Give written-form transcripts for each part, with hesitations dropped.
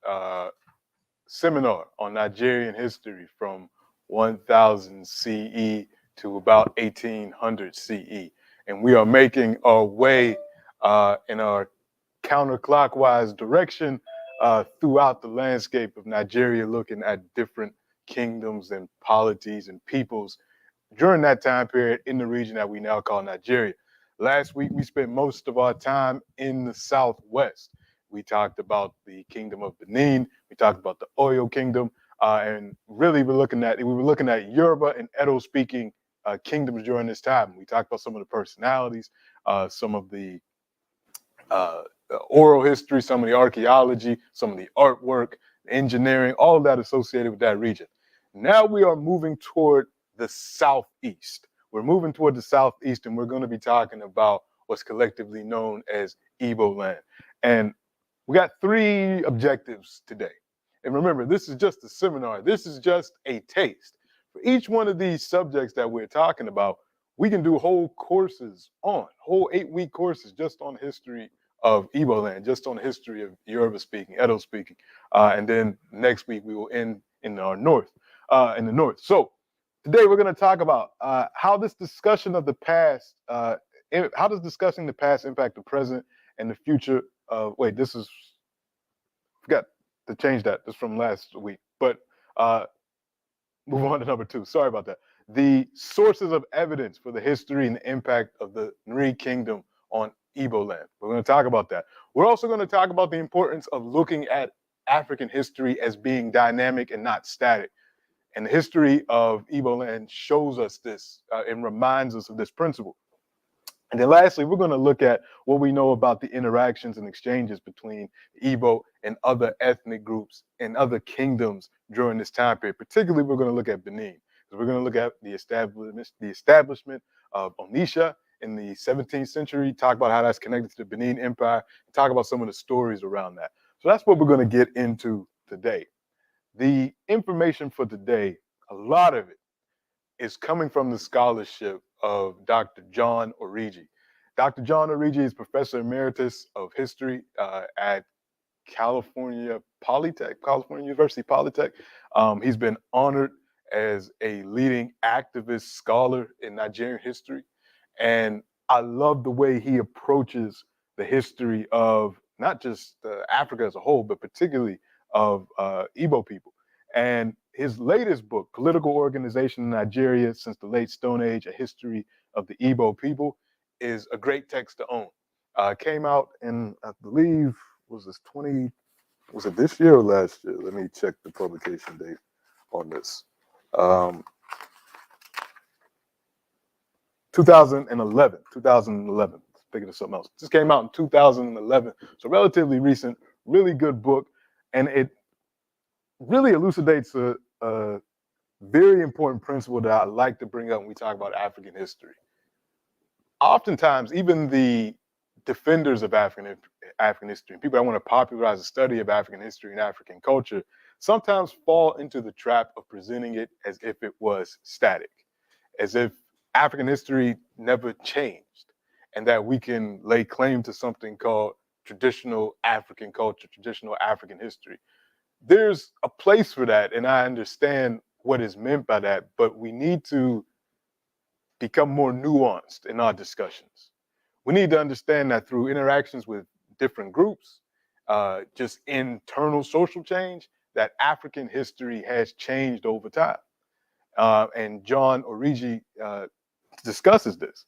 uh, seminar on Nigerian history from 1000 CE to about 1800 CE. And we are making our way in our counterclockwise direction throughout the landscape of Nigeria, looking at different kingdoms and polities and peoples during that time period in the region that we now call Nigeria. Last week, we spent most of our time in the Southwest. We talked about the Kingdom of Benin. We talked about the Oyo Kingdom, and really we were looking at Yoruba and Edo-speaking kingdoms during this time. We talked about some of the personalities, some of the oral history, some of the archaeology, some of the artwork, engineering, all of that associated with that region. Now we are moving toward the southeast. We're moving toward the southeast, and we're going to be talking about what's collectively known as Igbo land. And we got three objectives today. And remember, this is just a seminar. This is just a taste. For each one of these subjects that we're talking about, we can do whole courses whole 8-week courses just on history of Igbo land, just on the history of Yoruba speaking, Edo speaking. And then next week we will end in our north, in the north. So today we're going to talk about how this discussion of the past, how does discussing the past impact the present and the future of, forgot to change that. This from last week, but move on to number 2. Sorry about that. The sources of evidence for the history and the impact of the Nri Kingdom on Igbo land. We're going to talk about that. We're also going to talk about the importance of looking at African history as being dynamic and not static. And the history of Igbo land shows us this and reminds us of this principle. And then lastly, we're going to look at what we know about the interactions and exchanges between Igbo and other ethnic groups and other kingdoms during this time period. Particularly, we're going to look at Benin. We're going to look at the establishment of Onisha in the 17th century, talk about how that's connected to the Benin Empire, and talk about some of the stories around that. So that's what we're going to get into today. The information for today, a lot of it is coming from the scholarship of Dr. John Origi. Dr. John Origi is Professor Emeritus of History at California University Polytech. He's been honored as a leading activist scholar in Nigerian history. And I love the way he approaches the history of not just Africa as a whole, but particularly of Igbo people. And his latest book, Political Organization in Nigeria Since the Late Stone Age, A History of the Igbo People, is a great text to own. Came out in, I believe, was it this year or last year? Let me check the publication date on this. 2011. Thinking of something else. This came out in 2011, so relatively recent, really good book. And it really elucidates a very important principle that I like to bring up when we talk about African history. Oftentimes, even the defenders of African history, people that want to popularize the study of African history and African culture, sometimes fall into the trap of presenting it as if it was static, as if African history never changed, and that we can lay claim to something called traditional African culture, traditional African history. There's a place for that, and I understand what is meant by that, but we need to become more nuanced in our discussions. We need to understand that through interactions with different groups, just internal social change, that African history has changed over time. And John Origi discusses this.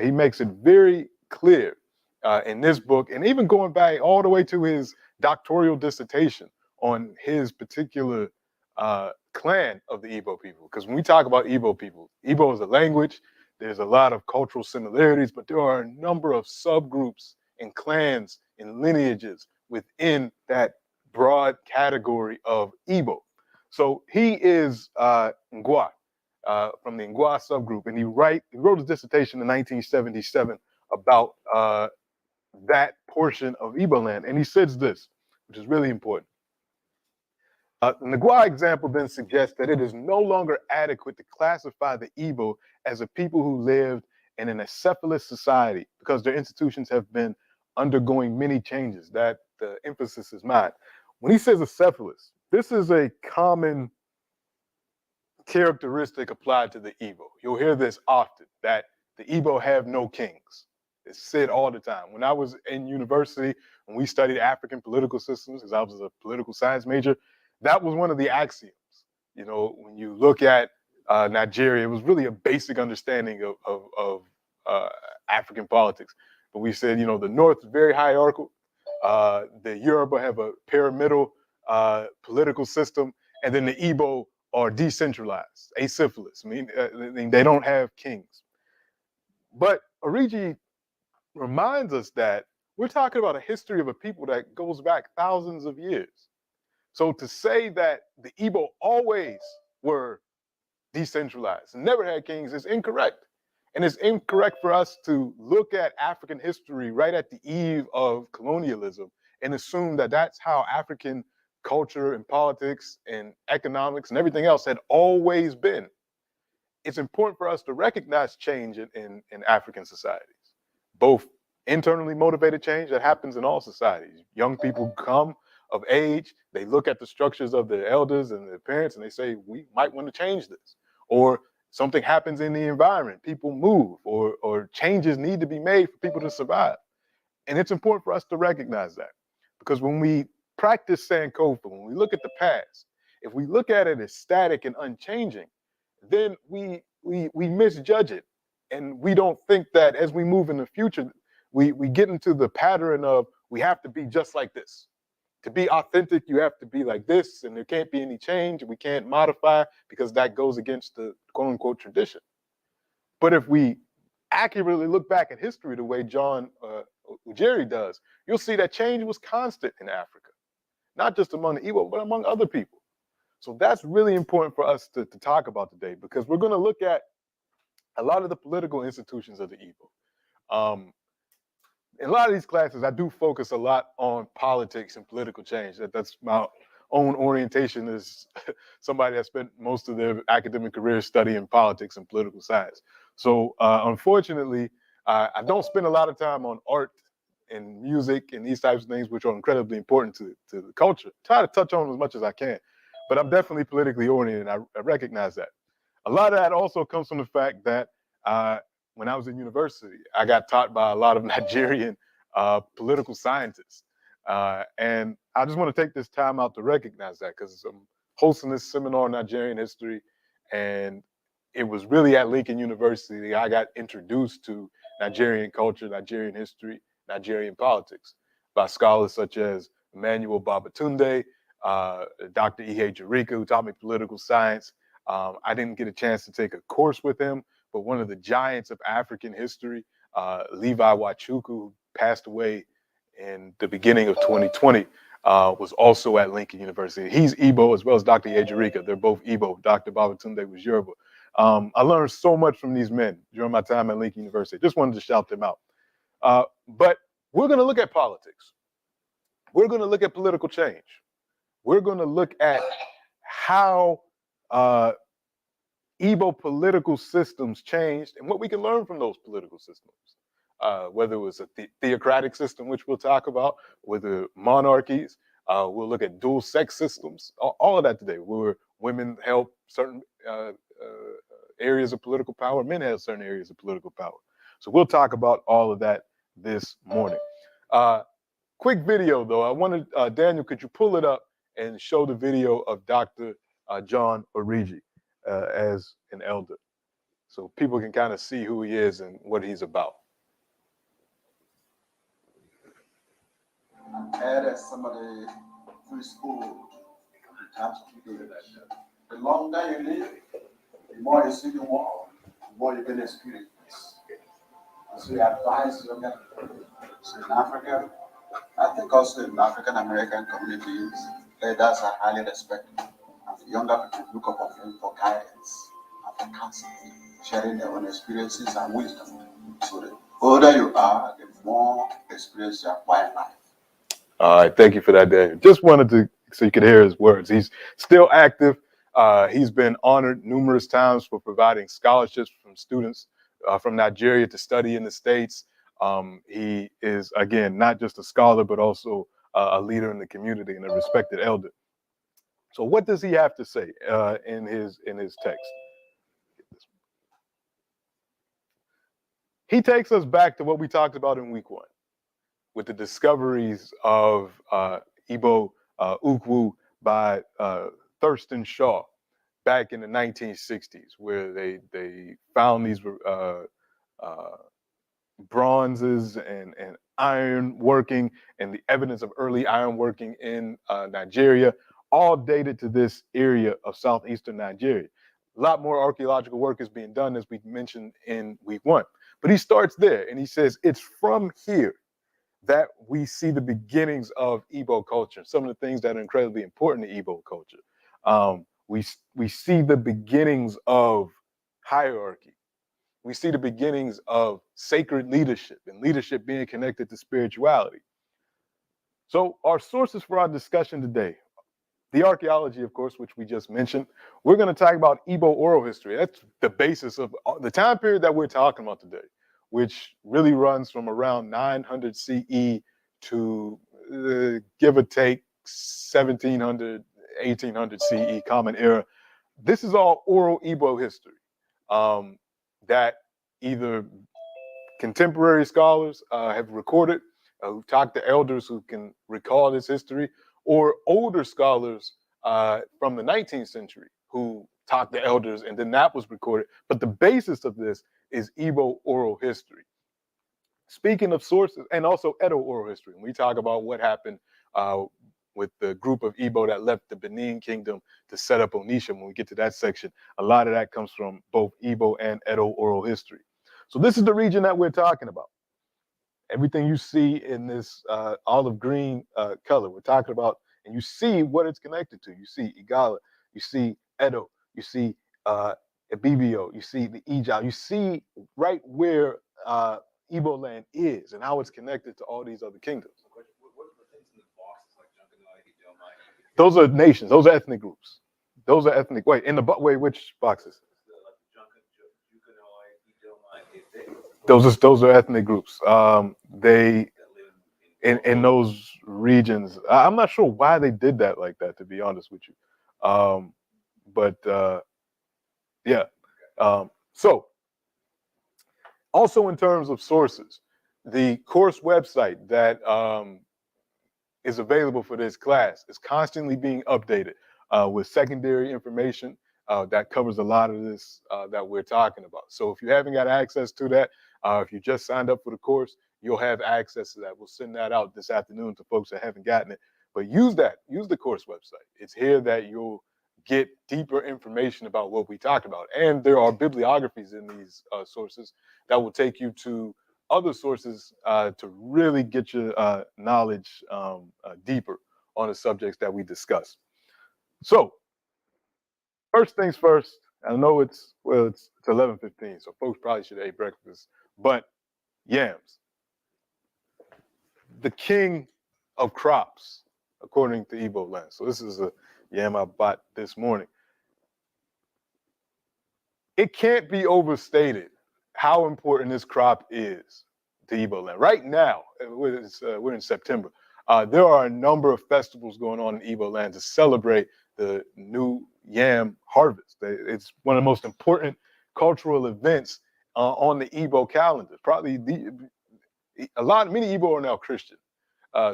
He makes it very clear in this book, and even going back all the way to his doctoral dissertation on his particular clan of the Igbo people. Because when we talk about Igbo people, Igbo is a language. There's a lot of cultural similarities, but there are a number of subgroups and clans and lineages within that broad category of Igbo. So he is Ngwa, from the Ngwa subgroup, and he wrote his dissertation in 1977 about that portion of Igbo land. And he says this, which is really important. The Ngwa example then suggests that it is no longer adequate to classify the Igbo as a people who lived in an acephalous society because their institutions have been undergoing many changes. That the emphasis is mine. when he says acephalous, this is a common characteristic applied to the Igbo. You'll hear this often, that the Igbo have no kings. It's said all the time. When I was in university, when we studied African political systems, because I was a political science major, that was one of the axioms. You know, when you look at Nigeria, it was really a basic understanding of African politics. But we said, you know, the North is very hierarchical. The Yoruba have a pyramidal political system, and then the Igbo are decentralized, acephalous. I mean, they don't have kings. But Oriji reminds us that we're talking about a history of a people that goes back thousands of years. So to say that the Igbo always were decentralized and never had kings is incorrect. And it's incorrect for us to look at African history right at the eve of colonialism and assume that that's how African culture and politics and economics and everything else had always been. It's important for us to recognize change in African societies, both internally motivated change that happens in all societies. Young people come of age, they look at the structures of their elders and their parents, and they say, we might want to change this. Or something happens in the environment, people move, or changes need to be made for people to survive. And it's important for us to recognize that. Because when we practice Sankofa, when we look at the past, if we look at it as static and unchanging, then we misjudge it. And we don't think that as we move in the future, we get into the pattern of we have to be just like this. To be authentic, you have to be like this, and there can't be any change. We can't modify because that goes against the quote unquote tradition. But if we accurately look back at history the way John Ujiri does, you'll see that change was constant in Africa, not just among the Igbo, but among other people. So that's really important for us to talk about today, because we're going to look at a lot of the political institutions of the Igbo. In a lot of these classes, I do focus a lot on politics and political change. That's my own orientation as somebody that spent most of their academic career studying politics and political science. So unfortunately, I don't spend a lot of time on art and music and these types of things, which are incredibly important to the culture. Try to touch on them as much as I can, but I'm definitely politically oriented, and I recognize that. A lot of that also comes from the fact that when I was in university, I got taught by a lot of Nigerian political scientists. And I just want to take this time out to recognize that, because I'm hosting this seminar on Nigerian history. And it was really at Lincoln University I got introduced to Nigerian culture, Nigerian history, Nigerian politics by scholars such as Emmanuel Babatunde, Dr. Ihe Jirika, who taught me political science. I didn't get a chance to take a course with him, but one of the giants of African history, Levi Wachuku, who passed away in the beginning of 2020, was also at Lincoln University. He's Igbo as well as Dr. Ejirika. They're both Igbo. Dr. Babatunde was Yoruba. I learned so much from these men during my time at Lincoln University. Just wanted to shout them out. But we're going to look at politics. We're going to look at political change. We're going to look at how Igbo political systems changed and what we can learn from those political systems. Whether it was a theocratic system, which we'll talk about, whether monarchies, we'll look at dual sex systems, all of that today, where women held certain areas of political power, men held certain areas of political power. So we'll talk about all of that this morning. Quick video though, I wanted, Daniel, could you pull it up and show the video of Dr. John Oriji as an elder, so people can kind of see who he is and what he's about. And as somebody who is old, in terms of age, the longer you live, the more you see the world, the more you can experience. And so we advise younger people. So in Africa, I think also in African American communities, elders are highly respected. And younger people look up on them for guidance and for counsel, sharing their own experiences and wisdom. So the older you are, the more experience you acquire in life. All right, thank you for that, Daniel. Just wanted to, so you could hear his words. He's still active. He's been honored numerous times for providing scholarships from students from Nigeria to study in the States. He is, again, not just a scholar, but also a leader in the community and a respected elder. So what does he have to say in his text? He takes us back to what we talked about in week 1 with the discoveries of Igbo Ukwu by Thurston Shaw back in the 1960s, where they found these bronzes and iron working and the evidence of early iron working in Nigeria, all dated to this area of southeastern Nigeria. A lot more archaeological work is being done, as we mentioned in week 1. But he starts there and he says, it's from here that we see the beginnings of Igbo culture, some of the things that are incredibly important to Igbo culture. We see the beginnings of hierarchy. We see the beginnings of sacred leadership and leadership being connected to spirituality. So our sources for our discussion today, the archaeology, of course, which we just mentioned. We're going to talk about Igbo oral history. That's the basis of the time period that we're talking about today, which really runs from around 900 CE to give or take 1700, 1800 CE, Common Era. This is all oral Igbo history that either contemporary scholars have recorded, who talk to elders who can recall this history, or older scholars from the 19th century who talked to elders, and then that was recorded. But the basis of this is Igbo oral history. Speaking of sources, and also Edo oral history, when we talk about what happened with the group of Igbo that left the Benin Kingdom to set up Onisha, when we get to that section, a lot of that comes from both Igbo and Edo oral history. So this is the region that we're talking about. Everything you see in this olive green color, we're talking about, and you see what it's connected to. You see Igala, you see Edo, you see Ebibio, you see the Ijao, you see right where Igbo land is and how it's connected to all these other kingdoms. What are the things in the boxes like Junkanoi, Hidilmai? Those are nations. Those are ethnic groups. Those are ethnic. Wait, in the wait, which boxes? Those are ethnic groups. They in those regions. I'm not sure why they did that like that, to be honest with you. But yeah. So also in terms of sources, the course website that is available for this class is constantly being updated with secondary information that covers a lot of this that we're talking about. So if you haven't got access to that, if you just signed up for the course, you'll have access to that. We'll send that out this afternoon to folks that haven't gotten it. But use that. Use the course website. It's here that you'll get deeper information about what we talked about. And there are bibliographies in these sources that will take you to other sources to really get your knowledge deeper on the subjects that we discuss. So first things first, I know it's 11:15, so folks probably should have ate breakfast, but yams, the king of crops, according to Igbo land. So this is a yam I bought this morning. It can't be overstated how important this crop is to Igbo land. Right now, we're in September. There are a number of festivals going on in Igbo land to celebrate the new yam harvest. It's one of the most important cultural events on the Igbo calendar. Probably many Igbo are now Christian.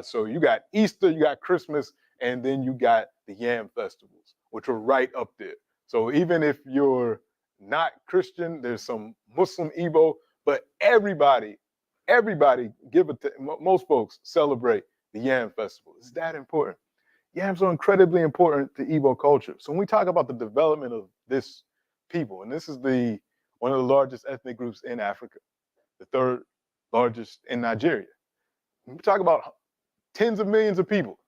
So you got Easter, you got Christmas, and then you got the yam festivals, which are right up there. So even if you're not Christian, there's some Muslim Igbo, but everybody, most folks celebrate the yam festival. It's that important. Yams are incredibly important to Igbo culture. So when we talk about the development of this people, and this is one of the largest ethnic groups in Africa, the third largest in Nigeria. We talk about tens of millions of people.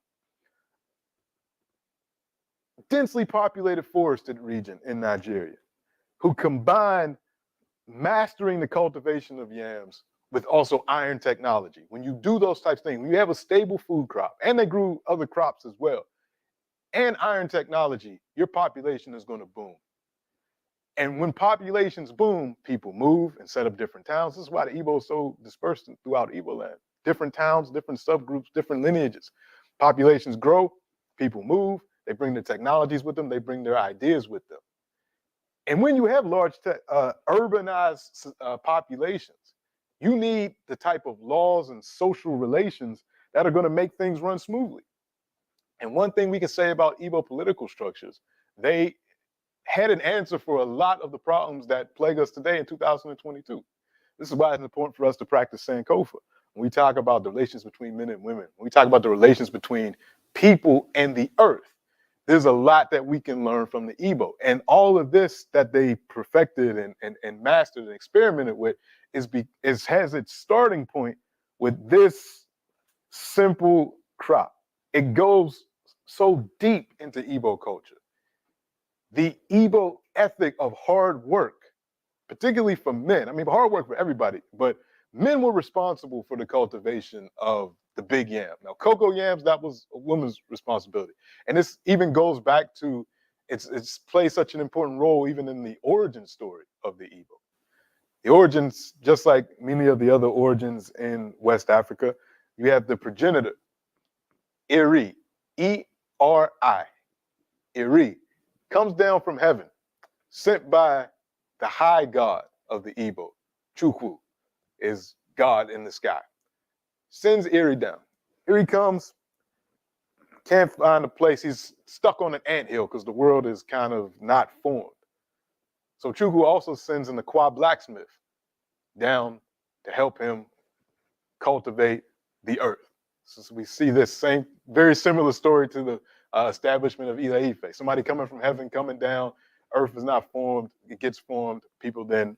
Densely populated forested region in Nigeria, who combine mastering the cultivation of yams with also iron technology. When you do those types of things, when you have a stable food crop, and they grew other crops as well, and iron technology, your population is going to boom. And when populations boom, people move and set up different towns. This is why the Igbo is so dispersed throughout Igbo land. Different towns, different subgroups, different lineages. Populations grow, people move, they bring their technologies with them, they bring their ideas with them. And when you have large urbanized populations, you need the type of laws and social relations that are going to make things run smoothly. And one thing we can say about Igbo political structures, they had an answer for a lot of the problems that plague us today in 2022. This is why it's important for us to practice Sankofa. When we talk about the relations between men and women, when we talk about the relations between people and the earth, there's a lot that we can learn from the Igbo. And all of this that they perfected and mastered and experimented with has its starting point with this simple crop. It goes so deep into Igbo culture. The Igbo ethic of hard work, particularly for men. I mean, hard work for everybody, but men were responsible for the cultivation of the big yam. Now, cocoa yams, that was a woman's responsibility. And this even goes back to, it's plays such an important role even in the origin story of the Igbo. The origins, just like many of the other origins in West Africa, you have the progenitor, Eri, E-R-I, Eri, comes down from heaven, sent by the high god of the Igbo. Chukwu is God in the sky. Sends Eri down. Eri comes, can't find a place. He's stuck on an anthill because the world is kind of not formed. So Chukwu also sends an Akwa blacksmith down to help him cultivate the earth. So we see this same, very similar story to the establishment of Ile Ife. Somebody coming from heaven, coming down, earth is not formed, it gets formed, people then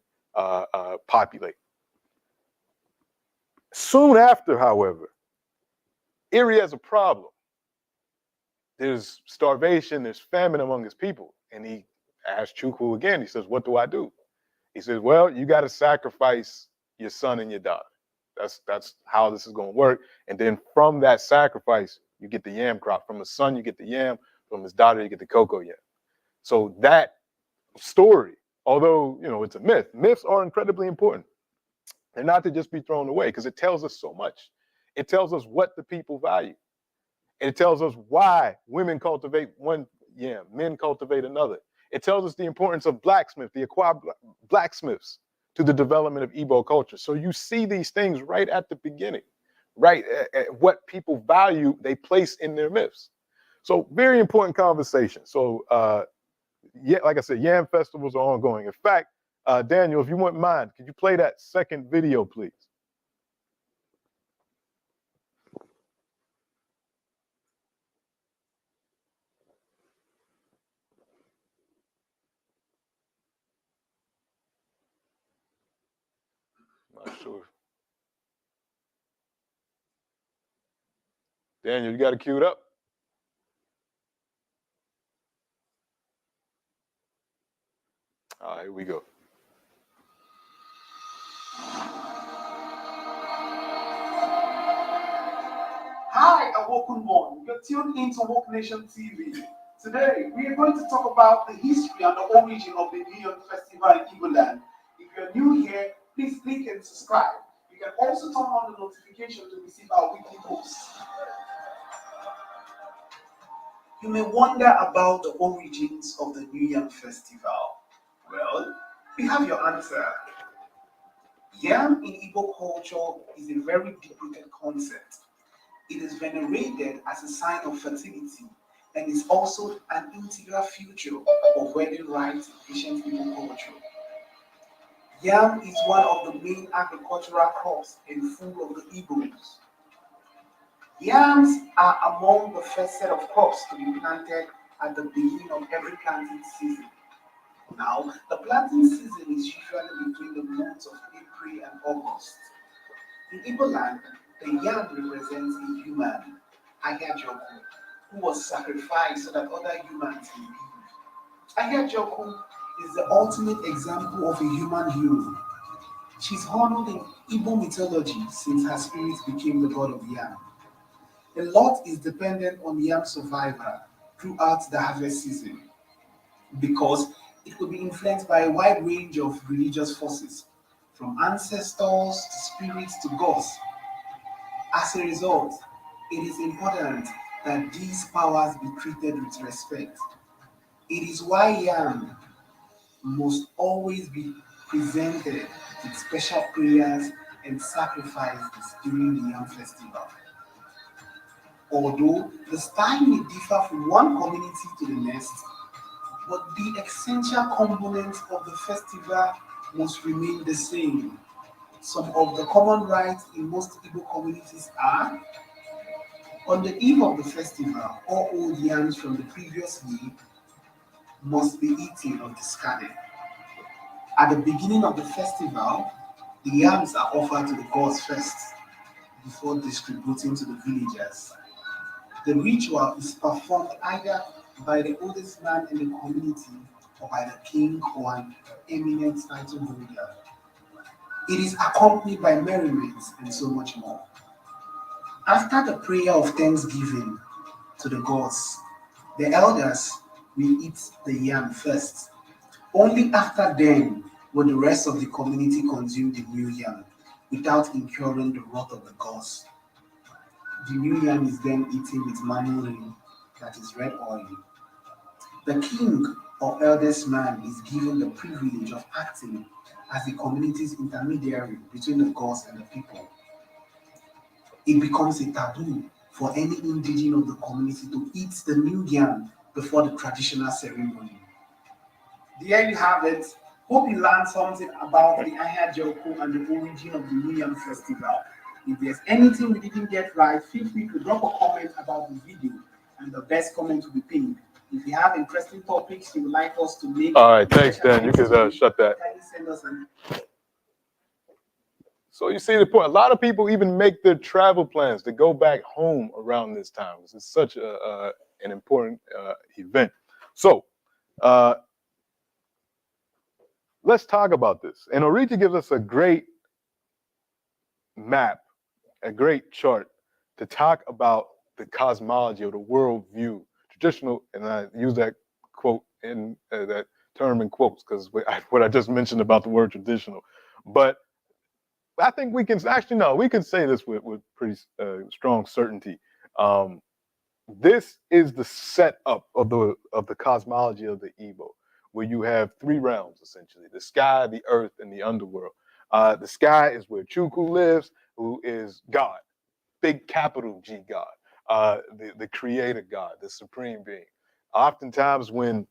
populate. Soon after, however, Eri has a problem. There's starvation, there's famine among his people. And he asks Chukwu again, he says, what do I do? He says, well, you got to sacrifice your son and your daughter. That's how this is going to work. And then from that sacrifice, you get the yam crop. From his son, you get the yam. From his daughter, you get the cocoa yam. So that story, although, you know, it's a myth, myths are incredibly important. They're not to just be thrown away because it tells us so much. It tells us what the people value. And it tells us why women cultivate one yam, men cultivate another. It tells us the importance of blacksmith, the Akwa blacksmiths, to the development of Igbo culture. So you see these things right at the beginning, right? At what people value, they place in their myths. So very important conversation. So yeah, like I said, Yam festivals are ongoing. In fact, Daniel, if you wouldn't mind, could you play that second video, please? Not sure. Daniel, you got it queued up? All right, here we go. Hi and welcome on. You're tuned into Woke Nation TV. Today, we are going to talk about the history and the origin of the New York Festival in Igbo land. If you're new here, please click and subscribe. You can also turn on the notification to receive our weekly posts. You may wonder about the origins of the New Yam Festival. Well, we have your answer. Yam in Igbo culture is a very deep-rooted concept. It is venerated as a sign of fertility and is also an integral feature of wedding rites in ancient Igbo culture. Yam is one of the main agricultural crops and food of the Igbos. Yams are among the first set of crops to be planted at the beginning of every planting season. Now, the planting season is usually between the months of April and August. In Igbo land, the yam represents a human, Ayajoku, who was sacrificed so that other humans can live. Ayajoku is the ultimate example of a human hero. She's honored in Igbo mythology since her spirit became the god of yam. A lot is dependent on yam survival throughout the harvest season because it could be influenced by a wide range of religious forces, from ancestors to spirits to gods. As a result, it is important that these powers be treated with respect. It is why yam must always be presented with special prayers and sacrifices during the yam festival. Although the style may differ from one community to the next, but the essential components of the festival must remain the same. Some of the common rites in most Igbo communities are: on the eve of the festival, all old yams from the previous year must be eaten or discarded. At the beginning of the festival, the yams are offered to the gods first before distributing to the villagers. The ritual is performed either by the oldest man in the community or by the king or an eminent title holder. It is accompanied by merriment and so much more. After the prayer of thanksgiving to the gods, the elders will eat the yam first. Only after then will the rest of the community consume the new yam without incurring the wrath of the gods. The new yam is then eaten with manure, that is red oil. The king or eldest man is given the privilege of acting as the community's intermediary between the gods and the people. It becomes a taboo for any indigene of the community to eat the new yam before the traditional ceremony. There you have it. Hope you learned something about the Ayajoku and the origin of the New Yam Festival. If there's anything we didn't get right, feel free to drop a comment about the video, and the best comment will be pinned. If you have interesting topics you would like us to make, All right, thanks, Dan. You can shut that. kindly send us an So you see the point. A lot of people even make their travel plans to go back home around this time. This is such an important event. So let's talk about this. And Orita gives us a great map, a great chart to talk about the cosmology or the world view, traditional, and I use that quote in that term in quotes because what I just mentioned about the word traditional. But I think we can actually no, we can say this with pretty strong certainty. This is the setup of the cosmology of the Igbo, where you have three realms essentially: the sky, the earth, and the underworld. The sky is where Chukwu lives, who is God, big capital G God, the creator God, the supreme being. Oftentimes when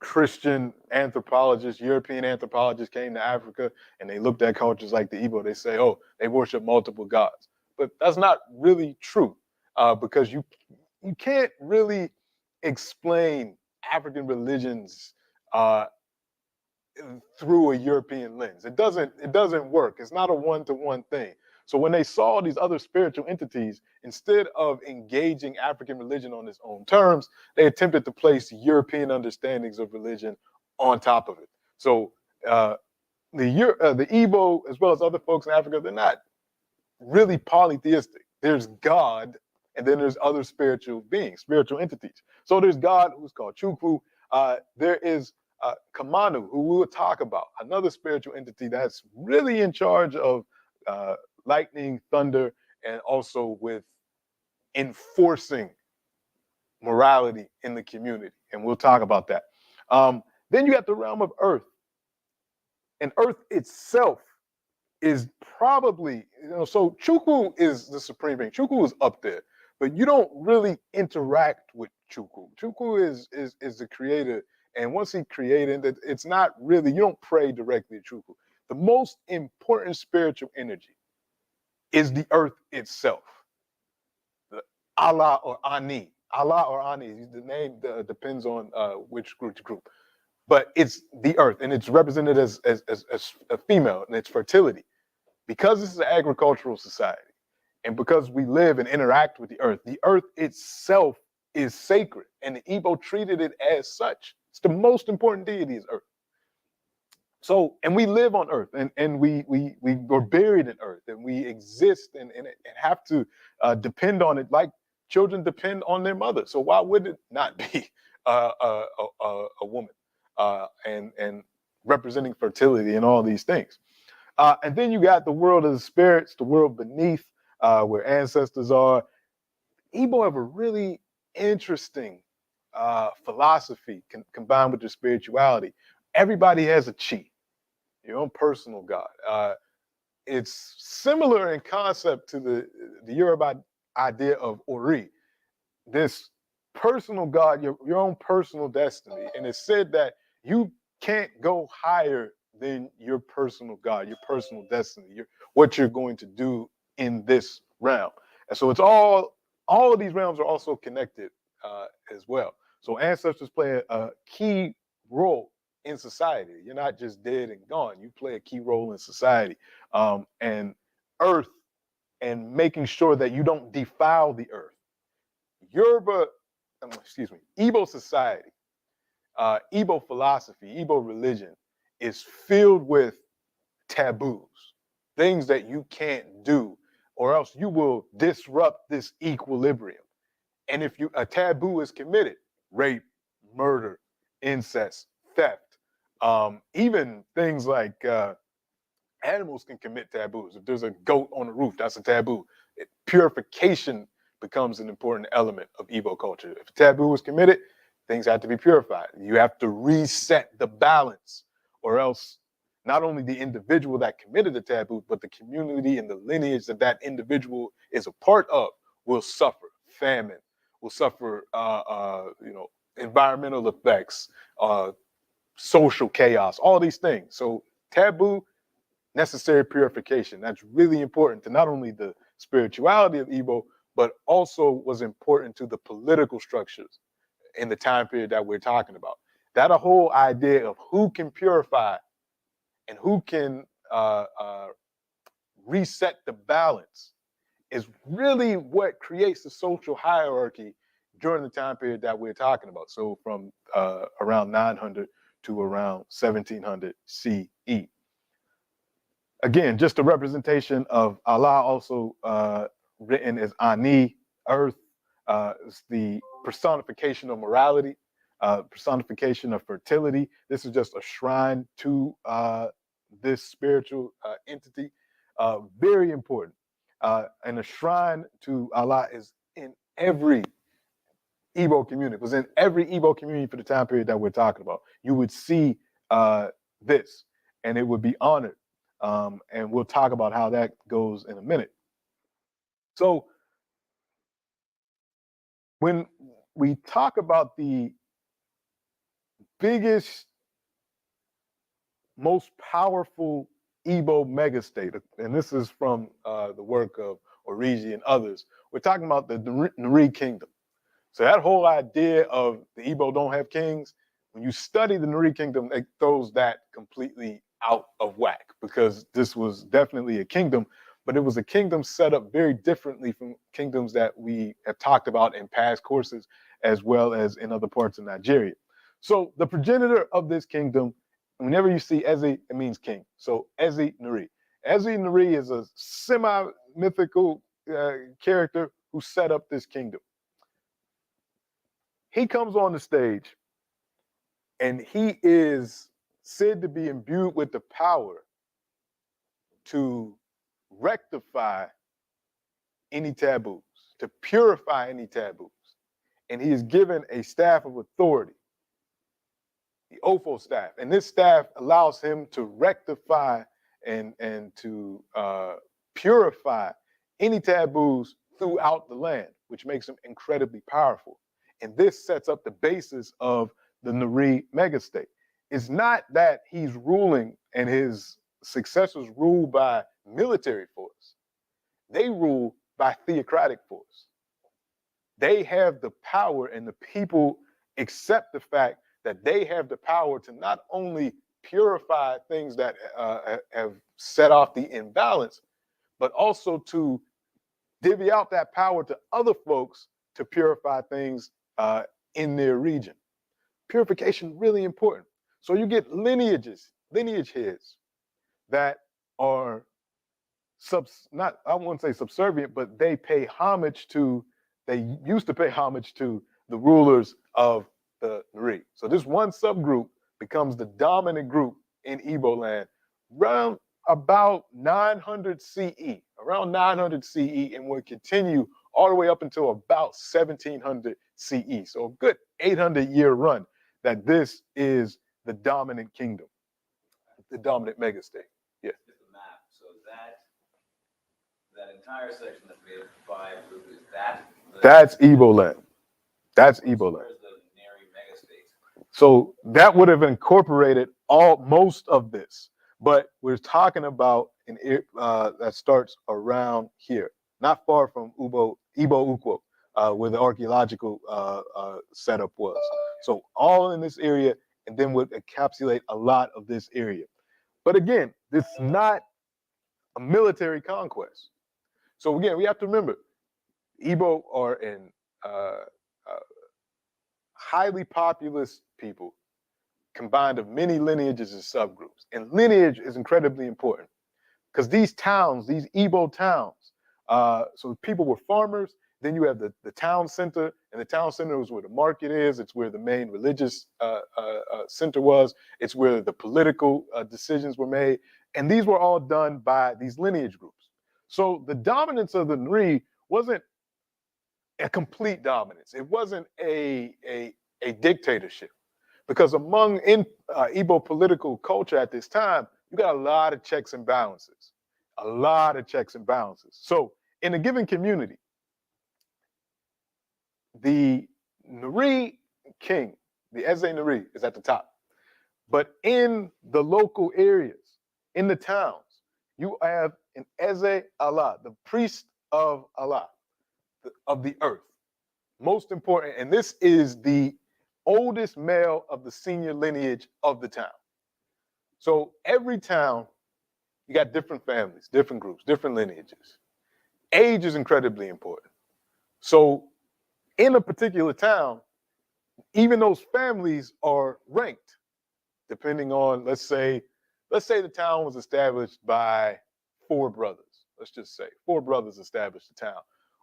Christian anthropologists, European anthropologists came to Africa and they looked at cultures like the Igbo, they say, oh, they worship multiple gods. But that's not really true because you can't really explain African religions through a European lens. It doesn't work. It's not a one-to-one thing. So when they saw these other spiritual entities, instead of engaging African religion on its own terms, they attempted to place European understandings of religion on top of it. So the Igbo, as well as other folks in Africa, they're not really polytheistic. There's God, and then there's other spiritual beings, spiritual entities. So there's God, who's called Chukwu. There is Kamanu, who we will talk about, another spiritual entity that's really in charge of lightning, thunder, and also with enforcing morality in the community. And we'll talk about that. Then you have the realm of Earth. And Earth itself is probably, so Chukwu is the supreme being. Chukwu is up there, but you don't really interact with Chukwu. Chukwu is the creator. And once he created it, it's not really, you don't pray directly to Chukwu. The most important spiritual energy is the earth itself. The Allah or Ani. Allah or Ani, the name depends on which group. But it's the earth, and it's represented as a female, and it's fertility. Because this is an agricultural society, and because we live and interact with the earth itself is sacred, and the Igbo treated it as such. It's the most important deity is earth. So, and we live on earth, and we were buried in earth, and we exist and have to depend on it like children depend on their mother. So why would it not be a woman and representing fertility and all these things? And then you got the world of the spirits, the world beneath. where ancestors are. Igbo have a really interesting philosophy combined with their spirituality. Everybody has a chi, your own personal god. It's similar in concept to the Yoruba idea of Ori, this personal God, your own personal destiny. And it's said that you can't go higher than your personal God, your personal destiny, what you're going to do in this realm. And so it's all of these realms are also connected as well. So ancestors play a key role in society. You're not just dead and gone. You play a key role in society. And earth and making sure that you don't defile the earth. Igbo society, Igbo philosophy, Igbo religion is filled with taboos, things that you can't do, or else you will disrupt this equilibrium. And if a taboo is committed, rape, murder, incest, theft, even things like animals can commit taboos. If there's a goat on the roof, that's a taboo. Purification becomes an important element of Igbo culture. If a taboo is committed, things have to be purified. You have to reset the balance, or else not only the individual that committed the taboo, but the community and the lineage that that individual is a part of will suffer. Famine will suffer, environmental effects, social chaos, all these things. So taboo, necessary purification. That's really important to not only the spirituality of Igbo, but also was important to the political structures in the time period that we're talking about. That a whole idea of who can purify and who can reset the balance is really what creates the social hierarchy during the time period that we're talking about. So from around 900 to around 1700 CE. Again, just a representation of Allah, also written as Ani, earth. It's the personification of morality, personification of fertility. This is just a shrine to this spiritual entity. Very important. And a shrine to Allah is in every Igbo community. It was in every Igbo community for the time period that we're talking about. You would see this, and it would be honored. And we'll talk about how that goes in a minute. So when we talk about the biggest, most powerful Igbo megastate, and this is from the work of Origi and others, we're talking about the Nri Kingdom. So that whole idea of the Igbo don't have kings, when you study the Nri Kingdom, it throws that completely out of whack, because this was definitely a kingdom, but it was a kingdom set up very differently from kingdoms that we have talked about in past courses, as well as in other parts of Nigeria. So the progenitor of this kingdom, whenever you see Eze, it means king. So Eze Nri. Eze Nri is a semi-mythical character who set up this kingdom. He comes on the stage, and he is said to be imbued with the power to rectify any taboos, to purify any taboos. And he is given a staff of authority, the Ofo staff. And this staff allows him to rectify and to purify any taboos throughout the land, which makes him incredibly powerful. And this sets up the basis of the Nri megastate. It's not that he's ruling and his successors rule by military force. They rule by theocratic force. They have the power, and the people accept the fact that they have the power to not only purify things that have set off the imbalance, but also to divvy out that power to other folks to purify things in their region. Purification, really important. So you get lineage heads that are I won't say subservient, but they used to pay homage to the rulers of the Nri. So this one subgroup becomes the dominant group in Igbo land around about 900 CE, around 900 CE and would continue all the way up until about 1700 CE. So a good 800-year run that this is the dominant kingdom, the dominant megastate. Yeah. Just the map. So that entire section that's made of 5 groups, is that That's Igbo land. That's Igbo land. Where's the Neri megastate? So that would have incorporated most of this, but we're talking about that starts around here, not far from Igbo Ukwo, where the archaeological setup was. So all in this area, and then would encapsulate a lot of this area. But again, this is not a military conquest. So again, we have to remember, Igbo are an highly populous people combined of many lineages and subgroups. And lineage is incredibly important because these towns, these Igbo towns, so people were farmers. Then you have the town center, and the town center was where the market is. It's where the main religious center was. It's where the political decisions were made. And these were all done by these lineage groups. So the dominance of the Nri wasn't a complete dominance. It wasn't a dictatorship, because among Igbo political culture at this time, you got a lot of checks and balances, So in a given community, the Nri king, the Eze Nri, is at the top. But in the local areas, in the towns, you have an Eze Allah, the priest of Allah, of the earth. Most important, and this is the oldest male of the senior lineage of the town. So every town, you got different families, different groups, different lineages. Age is incredibly important. So in a particular town, even those families are ranked depending on, let's say the town was established by 4 brothers. Let's just say 4 brothers established the town.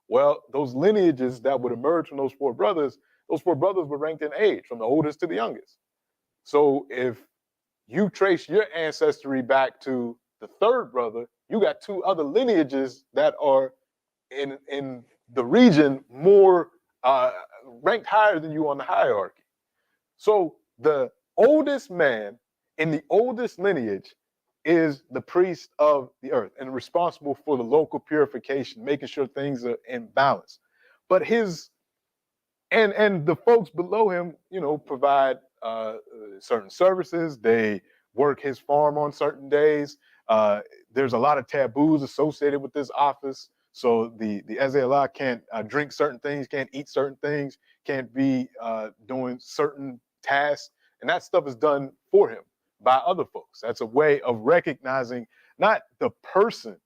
Well, those lineages that would emerge from those 4 brothers were ranked in age from the oldest to the youngest. So if you trace your ancestry back to the 3rd brother, you got 2 other lineages that are in the region more ranked higher than you on the hierarchy. So the oldest man in the oldest lineage is the priest of the earth and responsible for the local purification, making sure things are in balance. But and the folks below him, provide certain services. They work his farm on certain days. There's a lot of taboos associated with this office. So the Eze Allah can't drink certain things, can't eat certain things, can't be doing certain tasks. And that stuff is done for him by other folks. That's a way of recognizing not the person,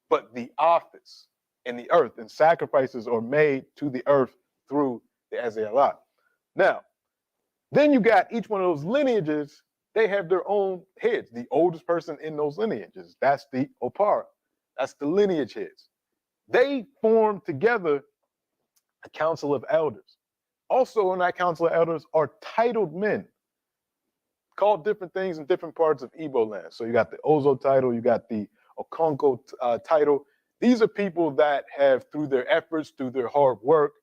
but the office in the earth. And sacrifices are made to the earth through the Eze Allah. Now, then you got each one of those lineages, they have their own heads. The oldest person in those lineages, that's the Opara. That's the lineage heads. They form together a council of elders. Also in that council of elders are titled men called different things in different parts of Igbo land. So you got the Ozo title, you got the Okonko title. These are people that have, through their efforts, through their hard work,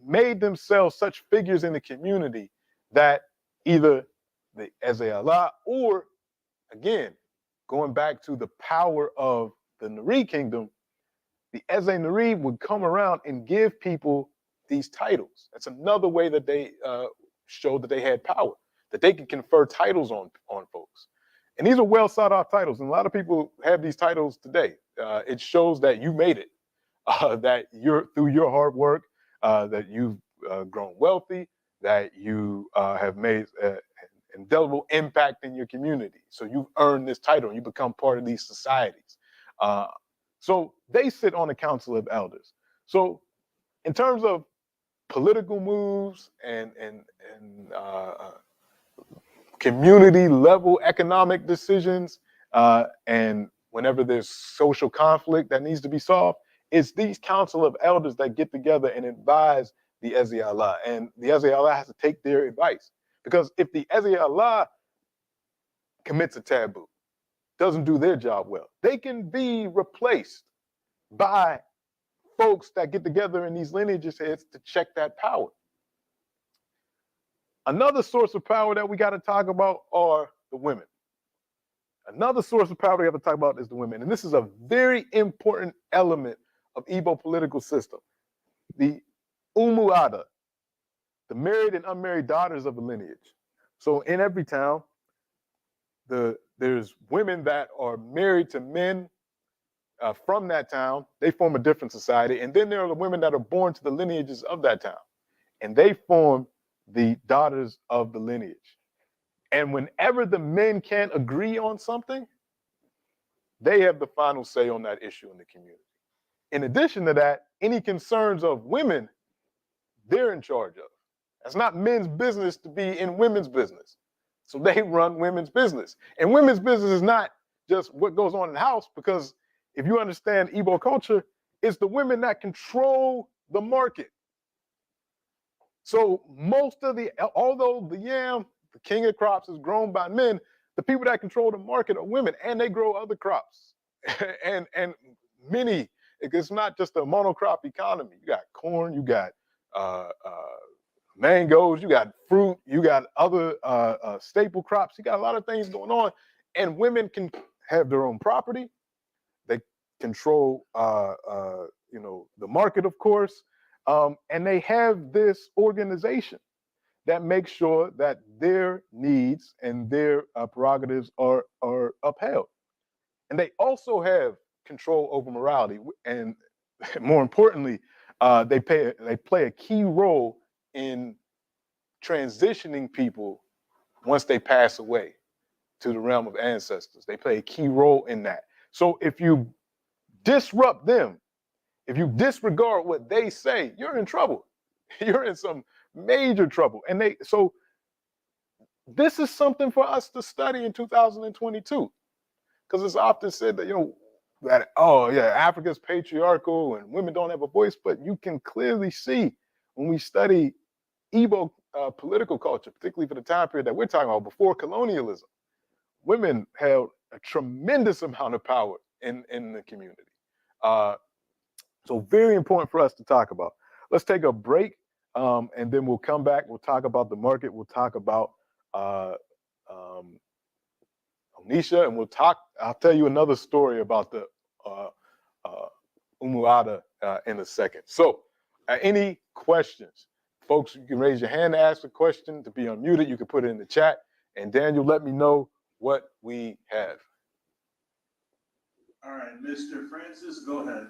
made themselves such figures in the community that either the Eze Allah or, again, going back to the power of the Nri kingdom, the Eze Nri would come around and give people these titles. That's another way that they showed that they had power, that they could confer titles on folks. And these are well sought out titles. And a lot of people have these titles today. It shows that you made it, that you're through your hard work, that you've grown wealthy, that you have made an indelible impact in your community. So you've earned this title and you become part of these societies. So they sit on the council of elders. So in terms of political moves and community level economic decisions, and whenever there's social conflict that needs to be solved, it's these council of elders that get together and advise the Eze Allah. And the Eze Allah has to take their advice. Because if the Eze Allah commits a taboo, doesn't do their job well. They can be replaced by folks that get together in these lineages heads to check that power. Another source of power that we got to talk about are the women. Another source of power we have to talk about is the women. And this is a very important element of Igbo political system. The Umuada, the married and unmarried daughters of the lineage. So in every town, there's women that are married to men from that town. They form a different society. And then there are the women that are born to the lineages of that town. And they form the daughters of the lineage. And whenever the men can't agree on something, they have the final say on that issue in the community. In addition to that, any concerns of women, they're in charge of. That's not men's business to be in women's business. So they run women's business. And women's business is not just what goes on in the house, because if you understand Igbo culture, it's the women that control the market. So although the yam, the king of crops, is grown by men, the people that control the market are women, and they grow other crops. and many, it's not just a monocrop economy. You got corn, you got mangoes, you got fruit, you got other staple crops. You got a lot of things going on, and women can have their own property. They control, the market, of course, and they have this organization that makes sure that their needs and their prerogatives are upheld. And they also have control over morality, and more importantly, they play a key role in transitioning people once they pass away to the realm of ancestors. They play a key role in that. So if you disrupt them, if you disregard what they say, you're in trouble. You're in some major trouble. And so this is something for us to study in 2022, because it's often said that Africa's patriarchal and women don't have a voice, but you can clearly see when we study Igbo political culture, particularly for the time period that we're talking about, before colonialism, women held a tremendous amount of power in the community. So very important for us to talk about. Let's take a break, and then we'll come back. We'll talk about the market. We'll talk about Onisha, and I'll tell you another story about the Umuada in a second. So any questions? Folks, you can raise your hand to ask a question. To be unmuted, you can put it in the chat. And Daniel, let me know what we have. All right, Mr. Francis, go ahead.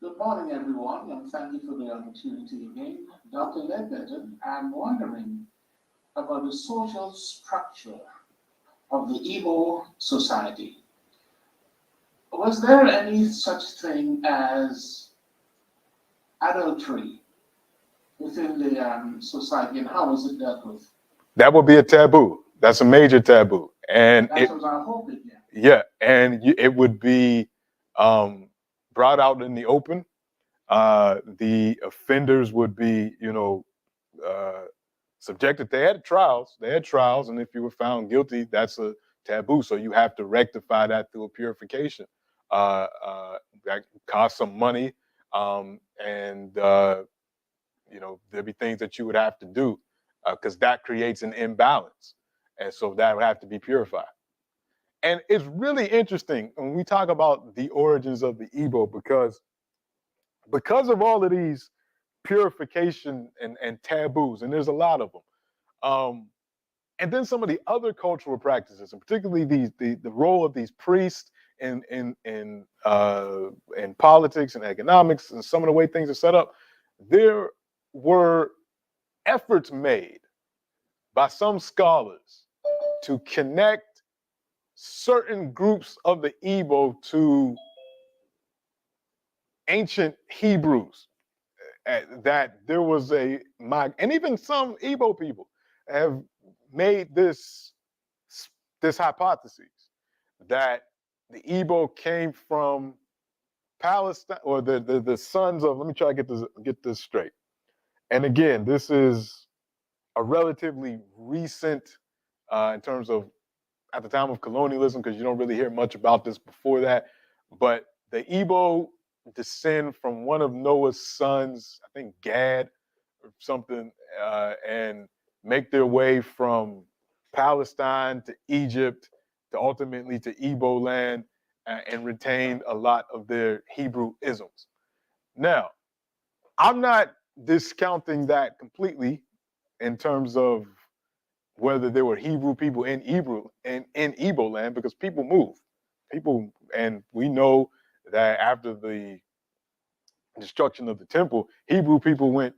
Good morning, everyone, and thank you for the opportunity again. Dr. Ledbetter, I'm wondering about the social structure of the Igbo society. Was there any such thing as adultery within the society, and how was it dealt with? That would be a taboo. That's a major taboo. And That's what I'm hoping, yeah. Yeah, and it would be brought out in the open. The offenders would be, subjected. They had trials, and if you were found guilty, that's a taboo. So you have to rectify that through a purification. That costs some money, and there'd be things that you would have to do because that creates an imbalance, and so that would have to be purified. And it's really interesting when we talk about the origins of the Igbo, because of all of these purification and taboos, and there's a lot of them. And then some of the other cultural practices, and particularly the role of these priests in politics and economics, and some of the way things are set up, there were efforts made by some scholars to connect certain groups of the Igbo to ancient Hebrews, that there was and even some Igbo people have made this hypothesis that the Igbo came from Palestine, or the sons of, let me try to get this straight. And again, this is a relatively recent, in terms of at the time of colonialism, because you don't really hear much about this before that. But the Igbo descend from one of Noah's sons, I think Gad or something, and make their way from Palestine to Egypt to ultimately to Igbo land, and retain a lot of their Hebrew isms. Now, I'm not discounting that completely in terms of whether there were Hebrew people in Igbo land, because people move. And we know that after the destruction of the temple, Hebrew people went,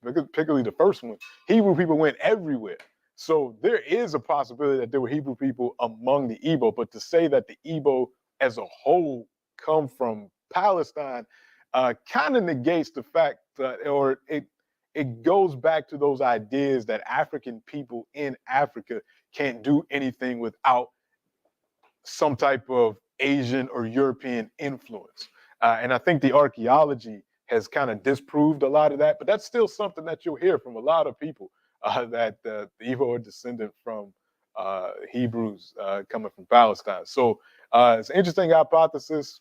particularly the first one, Hebrew people went everywhere. So there is a possibility that there were Hebrew people among the Igbo, but to say that the Igbo as a whole come from Palestine kind of negates the fact that, or it goes back to those ideas that African people in Africa can't do anything without some type of Asian or European influence. And I think the archaeology has kind of disproved a lot of that, but that's still something that you'll hear from a lot of people, that the Igbo are descendant from Hebrews coming from Palestine. So it's an interesting hypothesis.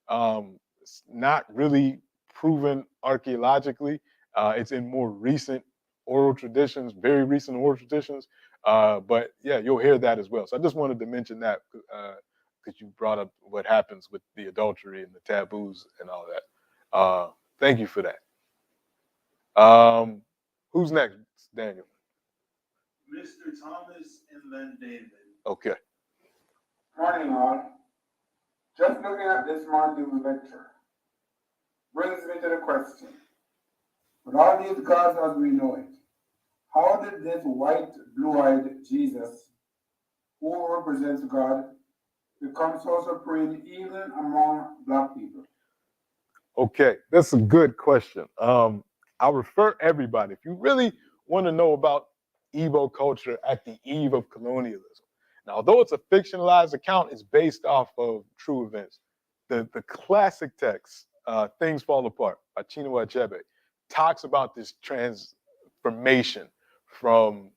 It's not really proven archaeologically. It's in more recent oral traditions, very recent oral traditions. But yeah, you'll hear that as well. So I just wanted to mention that, because you brought up what happens with the adultery and the taboos and all that. Thank you for that. Who's next, Daniel? Mr. Thomas and then David. Okay. Morning, all. Just looking at this morning's lecture brings me to the question: with all these gods as we know it, how did this white, blue-eyed Jesus, who represents God, become so supreme even among Black people? Okay, that's a good question. I'll refer everybody, if you really want to know about Igbo culture at the eve of colonialism. Now, although it's a fictionalized account, it's based off of true events. The classic text, Things Fall Apart, by Chinua Achebe, talks about this transformation from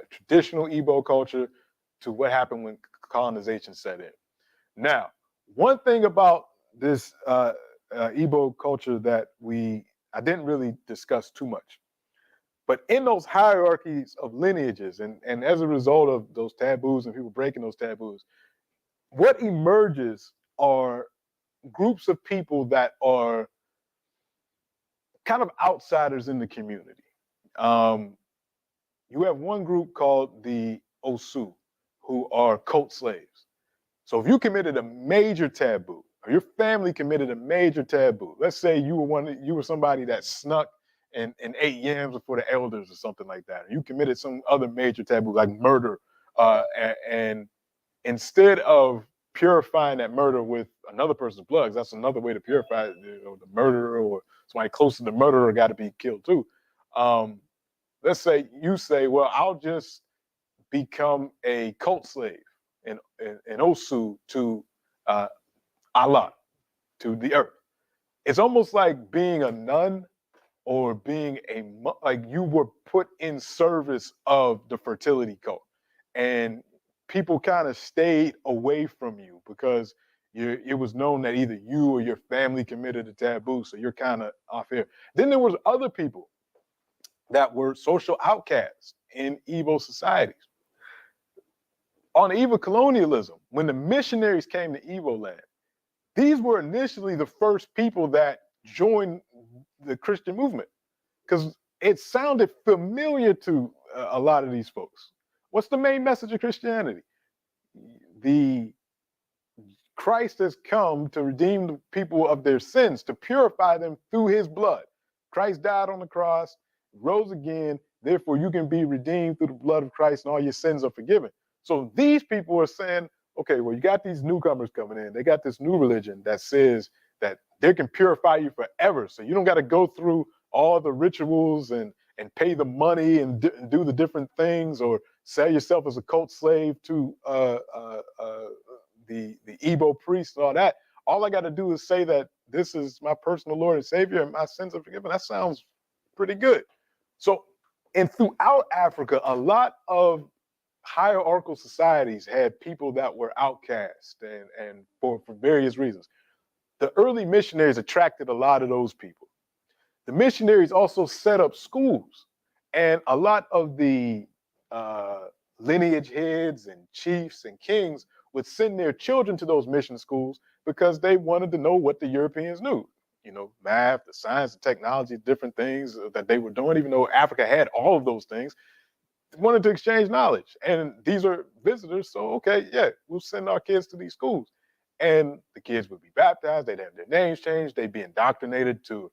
traditional Igbo culture to what happened when colonization set in. Now, one thing about this Igbo culture that I didn't really discuss too much, but in those hierarchies of lineages, and as a result of those taboos and people breaking those taboos, what emerges are groups of people that are kind of outsiders in the community. You have one group called the Osu, who are cult slaves. So if you committed a major taboo, or your family committed a major taboo, let's say you were somebody that snuck and ate yams before the elders or something like that, or you committed some other major taboo like murder, and instead of purifying that murder with another person's blood, 'cause that's another way to purify it, the murderer or somebody close to the murderer got to be killed too. Let's say you say, well, I'll just become a cult slave in Osu to Allah, to the earth. It's almost like being a nun, or being like you were put in service of the fertility cult, and people kind of stayed away from you because it was known that either you or your family committed a taboo, so you're kind of off here. Then there was other people that were social outcasts in Igbo societies. On the eve of colonialism, when the missionaries came to Igbo land, these were initially the first people that joined the Christian movement, because it sounded familiar to a lot of these folks. What's the main message of Christianity? The Christ has come to redeem the people of their sins, to purify them through his blood. Christ died on the cross, rose again, therefore you can be redeemed through the blood of Christ and all your sins are forgiven. So these people are saying, okay, well, you got these newcomers coming in. They got this new religion that says that they can purify you forever. So you don't got to go through all the rituals and pay the money and do the different things, or sell yourself as a cult slave to the Igbo priest and all that. All I got to do is say that this is my personal Lord and Savior and my sins are forgiven. That sounds pretty good. So And throughout Africa, a lot of hierarchical societies had people that were outcast and for various reasons. The early missionaries attracted a lot of those people. The missionaries also set up schools, and a lot of the uh, lineage heads and chiefs and kings would send their children to those mission schools because they wanted to know what the Europeans knew. You know, math, the science, the technology, different things that they were doing, even though Africa had all of those things, wanted to exchange knowledge. And these are visitors, so okay, yeah, we'll send our kids to these schools. And the kids would be baptized, they'd have their names changed, they'd be indoctrinated to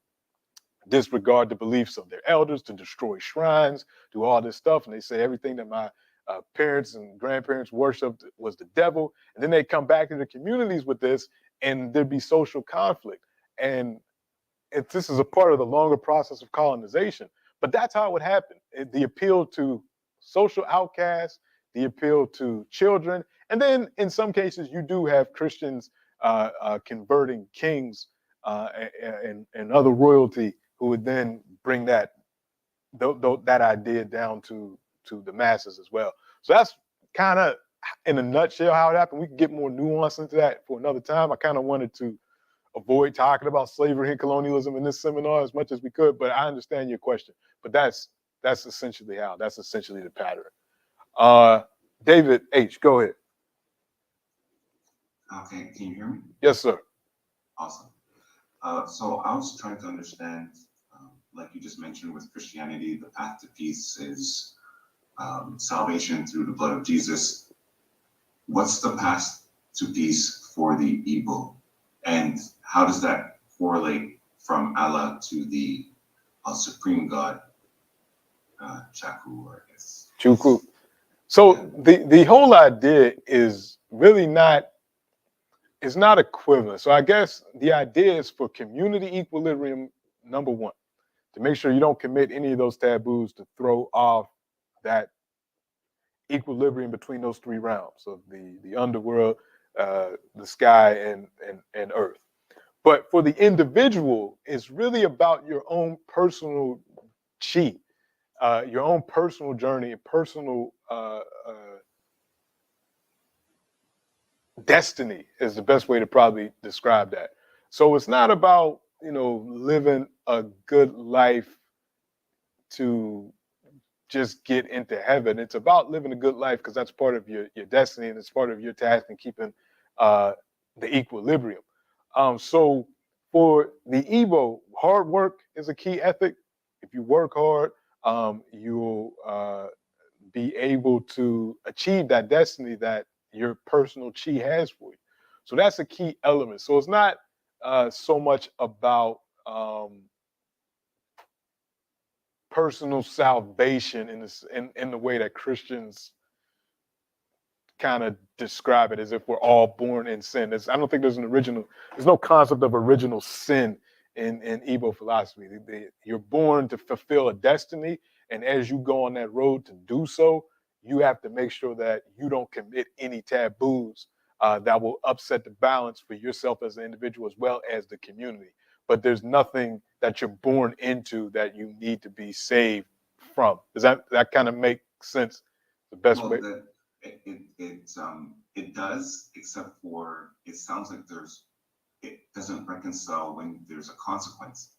disregard the beliefs of their elders, to destroy shrines, do all this stuff. And they say everything that my parents and grandparents worshipped was the devil. And then they come back to the communities with this, and there'd be social conflict. And this is a part of the longer process of colonization. But that's how it would happen. The appeal to social outcasts, the appeal to children, and then in some cases you do have Christians converting kings and other royalty who would then bring that idea down to the masses as well. So that's kind of in a nutshell how it happened. We can get more nuance into that for another time. I kind of wanted to avoid talking about slavery and colonialism in this seminar as much as we could, but I understand your question. But that's essentially that's essentially the pattern. David H, go ahead. Okay, can you hear me? Yes, sir. Awesome. So I was trying to understand, like you just mentioned with Christianity, the path to peace is salvation through the blood of Jesus. What's the path to peace for the Igbo? And how does that correlate from Allah to the supreme God, Chaku, I guess? Chukwu. So the whole idea is really not, it's not equivalent. So I guess the idea is for community equilibrium, number one, to make sure you don't commit any of those taboos to throw off that equilibrium between those three realms of the underworld, the sky, and earth. But for the individual, it's really about your own personal chi, your own personal journey, personal destiny is the best way to probably describe that. So it's not about, you know, living a good life to just get into heaven. It's about living a good life because that's part of your destiny and it's part of your task in keeping the equilibrium. So for the Igbo, hard work is a key ethic. If you work hard, you'll be able to achieve that destiny that your personal chi has for you. So that's a key element. So it's not so much about personal salvation in the way that Christians kind of describe it, as if we're all born in sin. I don't think there's no concept of original sin in Igbo philosophy. You're born to fulfill a destiny, and as you go on that road to do so, you have to make sure that you don't commit any taboos that will upset the balance for yourself as an individual as well as the community. But there's nothing that you're born into that you need to be saved from. Does that kind of make sense? The best way. It does, except for it sounds like it doesn't reconcile when there's a consequence.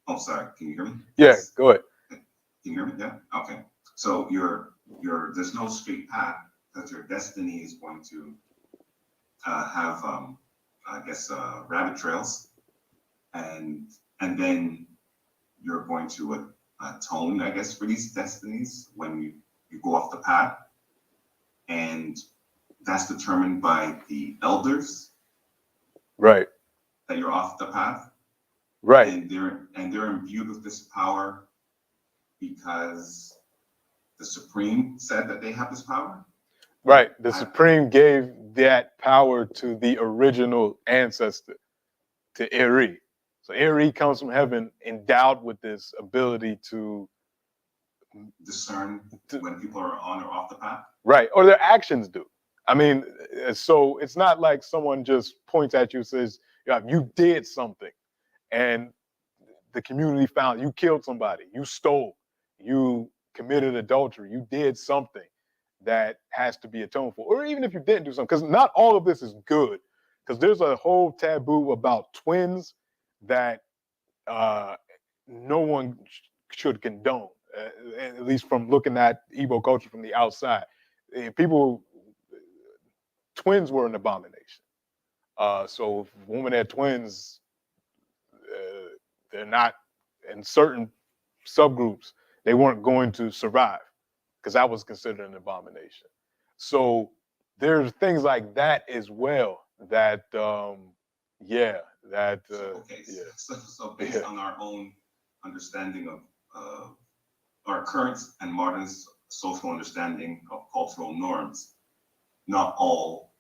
Oh, sorry. Can you hear me? Yeah, Yes. go ahead. Can you hear me? Yeah. Okay. So there's no straight path because your destiny is going to have I guess rabbit trails, and then you're going to atone, I guess, for these destinies when you go off the path, and that's determined by the elders. Right. That you're off the path. Right. And they're imbued with this power because the Supreme said that they have this power. Right. The Supreme gave that power to the original ancestor, to Eri. So Eri comes from heaven endowed with this ability to discern when people are on or off the path. Right. Or their actions do. I mean, so it's not like someone just points at you and says, yeah, you did something, and the community found you killed somebody, you stole, you committed adultery, you did something that has to be atoned for. Or even if you didn't do something, because not all of this is good. Because there's a whole taboo about twins that no one should condone, at least from looking at Igbo culture from the outside. People, twins were an abomination. So if a woman had twins, they're not in certain subgroups, they weren't going to survive because that was considered an abomination. So there's things like that as well that, yeah, that, Okay, yeah. so based on our own understanding of our current and modern social understanding of cultural norms, not all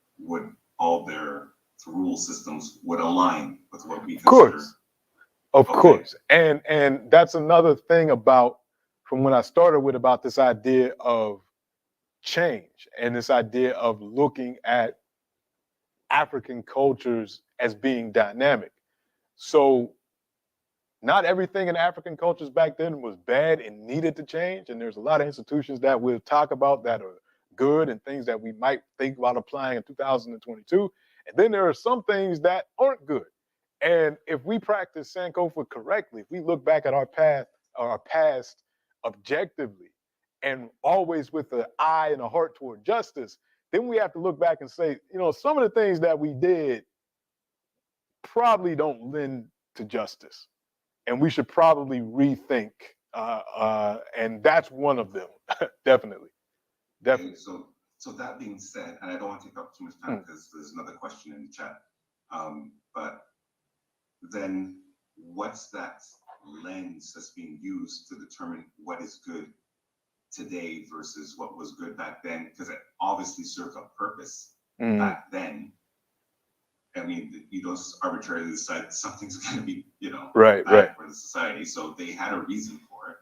their rule systems would align with what we Of consider. course. Of Okay. course. And that's another thing about, from when I started with, about this idea of change and this idea of looking at African cultures as being dynamic. So not everything in African cultures back then was bad and needed to change. And there's a lot of institutions that we'll talk about that are good and things that we might think about applying in 2022. And then there are some things that aren't good. And if we practice Sankofa correctly, if we look back at our past objectively, and always with an eye and a heart toward justice, then we have to look back and say, you know, some of the things that we did probably don't lend to justice, and we should probably rethink. And that's one of them, definitely. Okay, so that being said, and I don't want to take up too much time because there's another question in the chat. But then what's that lens that's being used to determine what is good today versus what was good back then? Because it obviously served a purpose back then. I mean, you don't just arbitrarily decide something's going to be, right for the society. So they had a reason for it.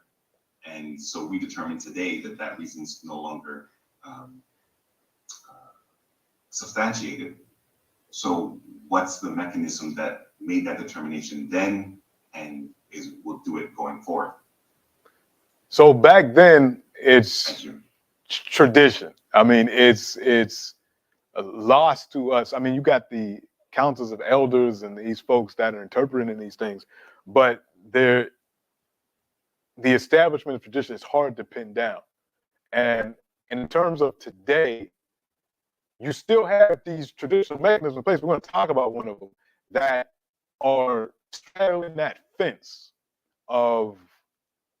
And so we determine today that reason's no longer substantiated. So what's the mechanism that made that determination then and will do it going forward? So back then, it's tradition. I mean, it's lost to us. I mean, you got the councils of elders and these folks that are interpreting these things, but the establishment of tradition is hard to pin down. And in terms of today, you still have these traditional mechanisms in place. We're going to talk about one of them that are straddling that fence of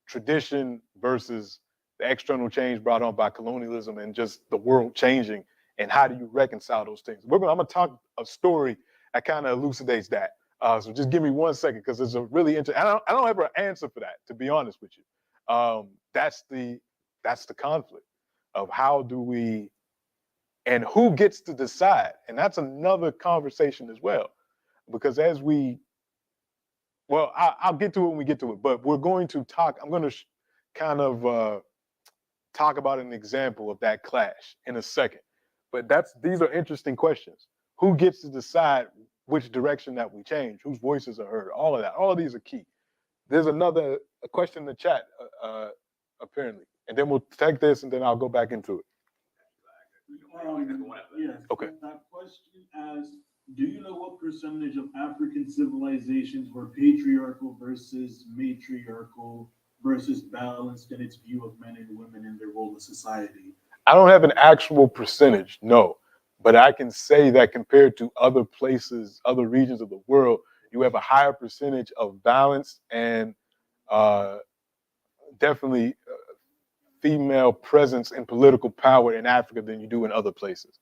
tradition versus the external change brought on by colonialism and just the world changing. And how do you reconcile those things? I'm going to talk a story that kind of elucidates that. So just give me 1 second, because it's a really interesting. I don't have an answer for that, to be honest with you. That's the conflict of how do we, and who gets to decide. And that's another conversation as well, because as we, well, I'll get to it when we get to it, but we're going to talk, I'm going to kind of talk about an example of that clash in a second. But these are interesting questions. Who gets to decide which direction that we change? Whose voices are heard? All of that. All of these are key. There's a question in the chat, apparently. And then we'll take this and then I'll go back into it. Yes. Okay. That question asks, do you know what percentage of African civilizations were patriarchal versus matriarchal versus balanced in its view of men and women in their role in society? I don't have an actual percentage, no. But I can say that compared to other places, other regions of the world, you have a higher percentage of balance and definitely female presence in political power in Africa than you do in other places.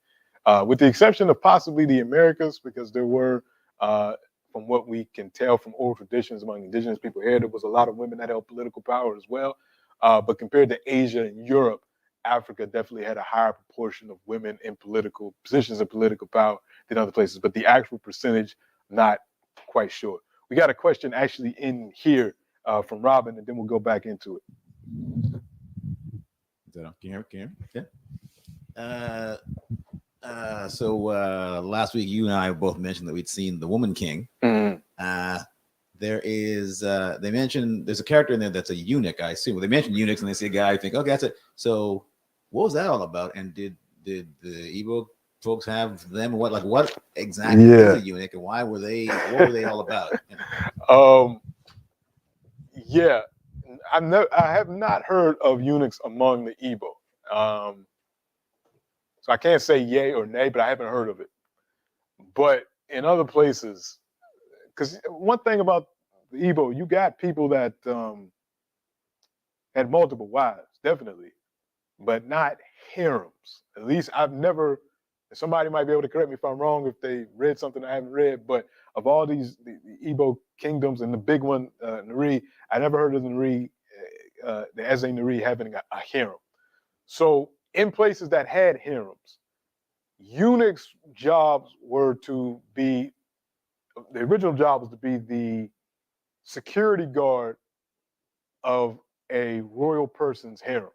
With the exception of possibly the Americas, because there were, from what we can tell from oral traditions among indigenous people here, there was a lot of women that held political power as well. But compared to Asia and Europe, Africa definitely had a higher proportion of women in political positions of political power than other places. But the actual percentage, not quite sure. We got a question actually in here from Robin, and then we'll go back into it. Is that on? Can you hear me? Yeah. Last week you and I both mentioned that we'd seen The Woman King. Mhm. There is they mentioned there's a character in there that's a eunuch, I assume. Well, they mentioned eunuchs and they see a guy, I think, okay, that's it. So what was that all about? And did the Igbo folks have them? What exactly is Yeah. a eunuch and what were they all about? Um, yeah, I have not heard of eunuchs among the Igbo. So I can't say yay or nay, but I haven't heard of it. But in other places, because one thing about the Igbo, you got people that had multiple wives, definitely, but not harems. At least I've never. Somebody might be able to correct me if I'm wrong if they read something I haven't read. But of all the Igbo kingdoms and the big one, Nari, I never heard of the Nari, the Eze Nari having a harem. So in places that had harems, eunuchs' jobs were to be. The original job was to be the security guard of a royal person's harem.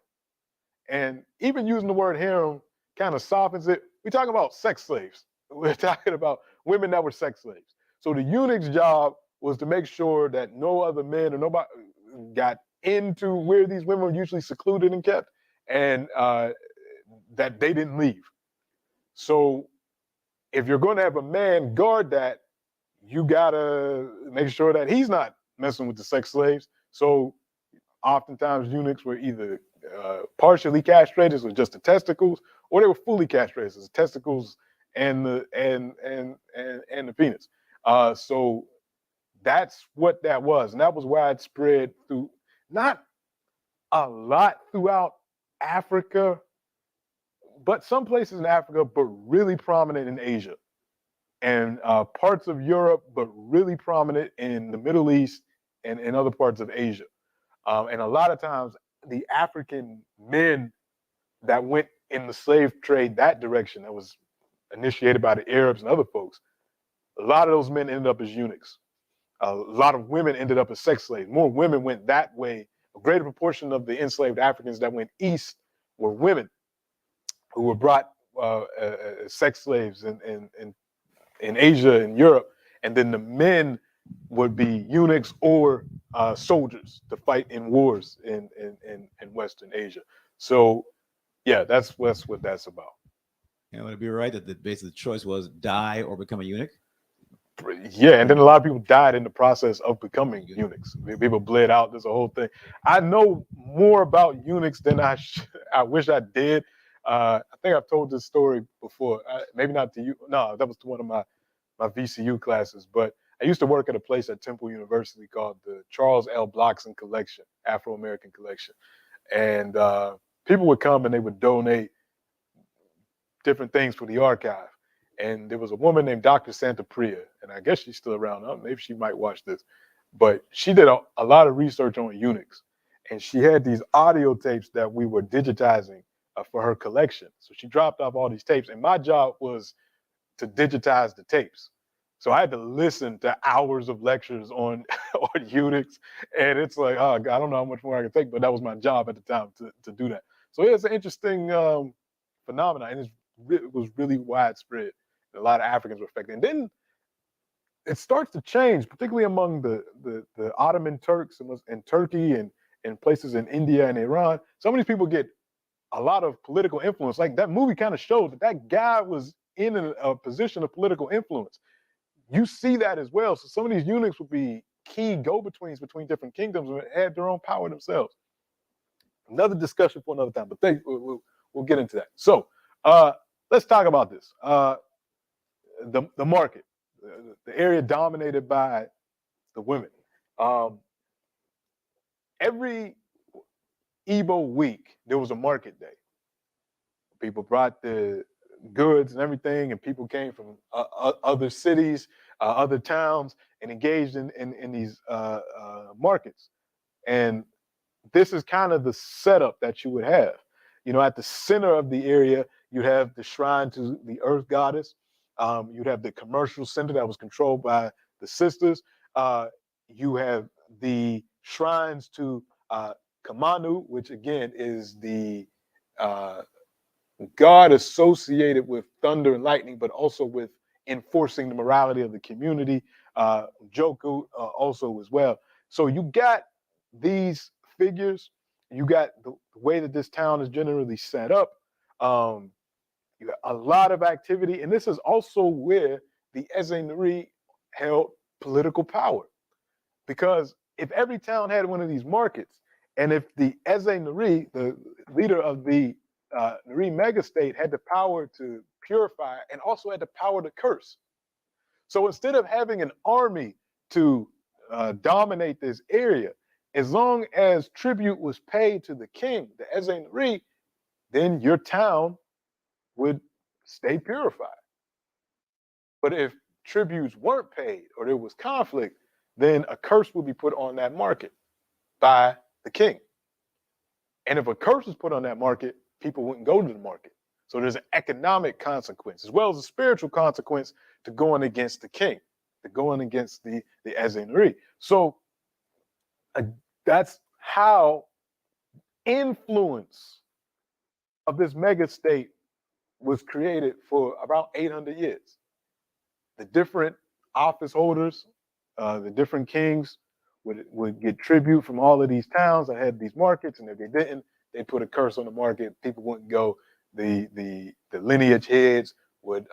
And even using the word harem kind of softens it. We're talking about sex slaves. We're talking about women that were sex slaves. So the eunuch's job was to make sure that no other men or nobody got into where these women were usually secluded and kept, and that they didn't leave. So if you're going to have a man guard that, you gotta make sure that he's not messing with the sex slaves. So oftentimes eunuchs were either partially castrated with just the testicles, or they were fully castrated, so the testicles and the penis. So that's what that was, and that was widespread through not a lot throughout Africa, but some places in Africa, but really prominent in Asia and parts of Europe, but really prominent in the Middle East and in other parts of Asia. And a lot of times, the African men that went in the slave trade that direction, that was initiated by the Arabs and other folks, a lot of those men ended up as eunuchs. A lot of women ended up as sex slaves. More women went that way. A greater proportion of the enslaved Africans that went east were women who were brought as sex slaves in Asia and Europe, and then the men would be eunuchs or soldiers to fight in wars in Western Asia. So yeah, that's what that's about. And would it be right that basically the choice was die or become a eunuch? Yeah, and then a lot of people died in the process of becoming eunuchs. People bled out. There's a whole thing. I know more about eunuchs than I wish I did. I think I've told this story before. Maybe not to you. No, that was to one of my VCU classes. But I used to work at a place at Temple University called the Charles L. Blockson Collection, Afro American Collection, and people would come and they would donate different things for the archive. And there was a woman named Dr. Santa Priya, and I guess she's still around. Maybe she might watch this, but she did a lot of research on eunuchs, and she had these audio tapes that we were digitizing for her collection. So she dropped off all these tapes, and my job was to digitize the tapes. So I had to listen to hours of lectures on on eunuchs, and it's like, oh God, I don't know how much more I can take, but that was my job at the time to do that. So it's an interesting phenomenon, and it was really widespread. A lot of Africans were affected, and then it starts to change, particularly among the Ottoman Turks and Turkey and places in India and Iran. Some of these people get a lot of political influence. Like that movie kind of showed that guy was in a position of political influence. You see that as well. So some of these eunuchs would be key go-betweens between different kingdoms and had their own power themselves. Another discussion for another time, but we'll get into that. So let's talk about this. The market, the area dominated by the women. Every Igbo week, there was a market day. People brought the goods and everything, and people came from other cities, other towns, and engaged in these markets. And this is kind of the setup that you would have. You know, at the center of the area, you'd have the shrine to the earth goddess. You'd have the commercial center that was controlled by the sisters. You have the shrines to Kamanu, which again is the God associated with thunder and lightning, but also with enforcing the morality of the community. Joku also as well. So you got these figures. You got the way that this town is generally set up. You got a lot of activity, and this is also where the Eze Nri held political power. Because if every town had one of these markets, and if the Eze Nri, the leader of the Nri megastate, had the power to purify and also had the power to curse. So instead of having an army to dominate this area, as long as tribute was paid to the king, the Eze Nri, then your town would stay purified. But if tributes weren't paid or there was conflict, then a curse would be put on that market by the king. And if a curse is put on that market, people wouldn't go to the market. So there's an economic consequence as well as a spiritual consequence to going against the king, to going against the Eze Nri. So that's how influence of this mega state was created for about 800 years. The different office holders, the different kings would get tribute from all of these towns that had these markets, and if they didn't, they put a curse on the market. People wouldn't go. The lineage heads would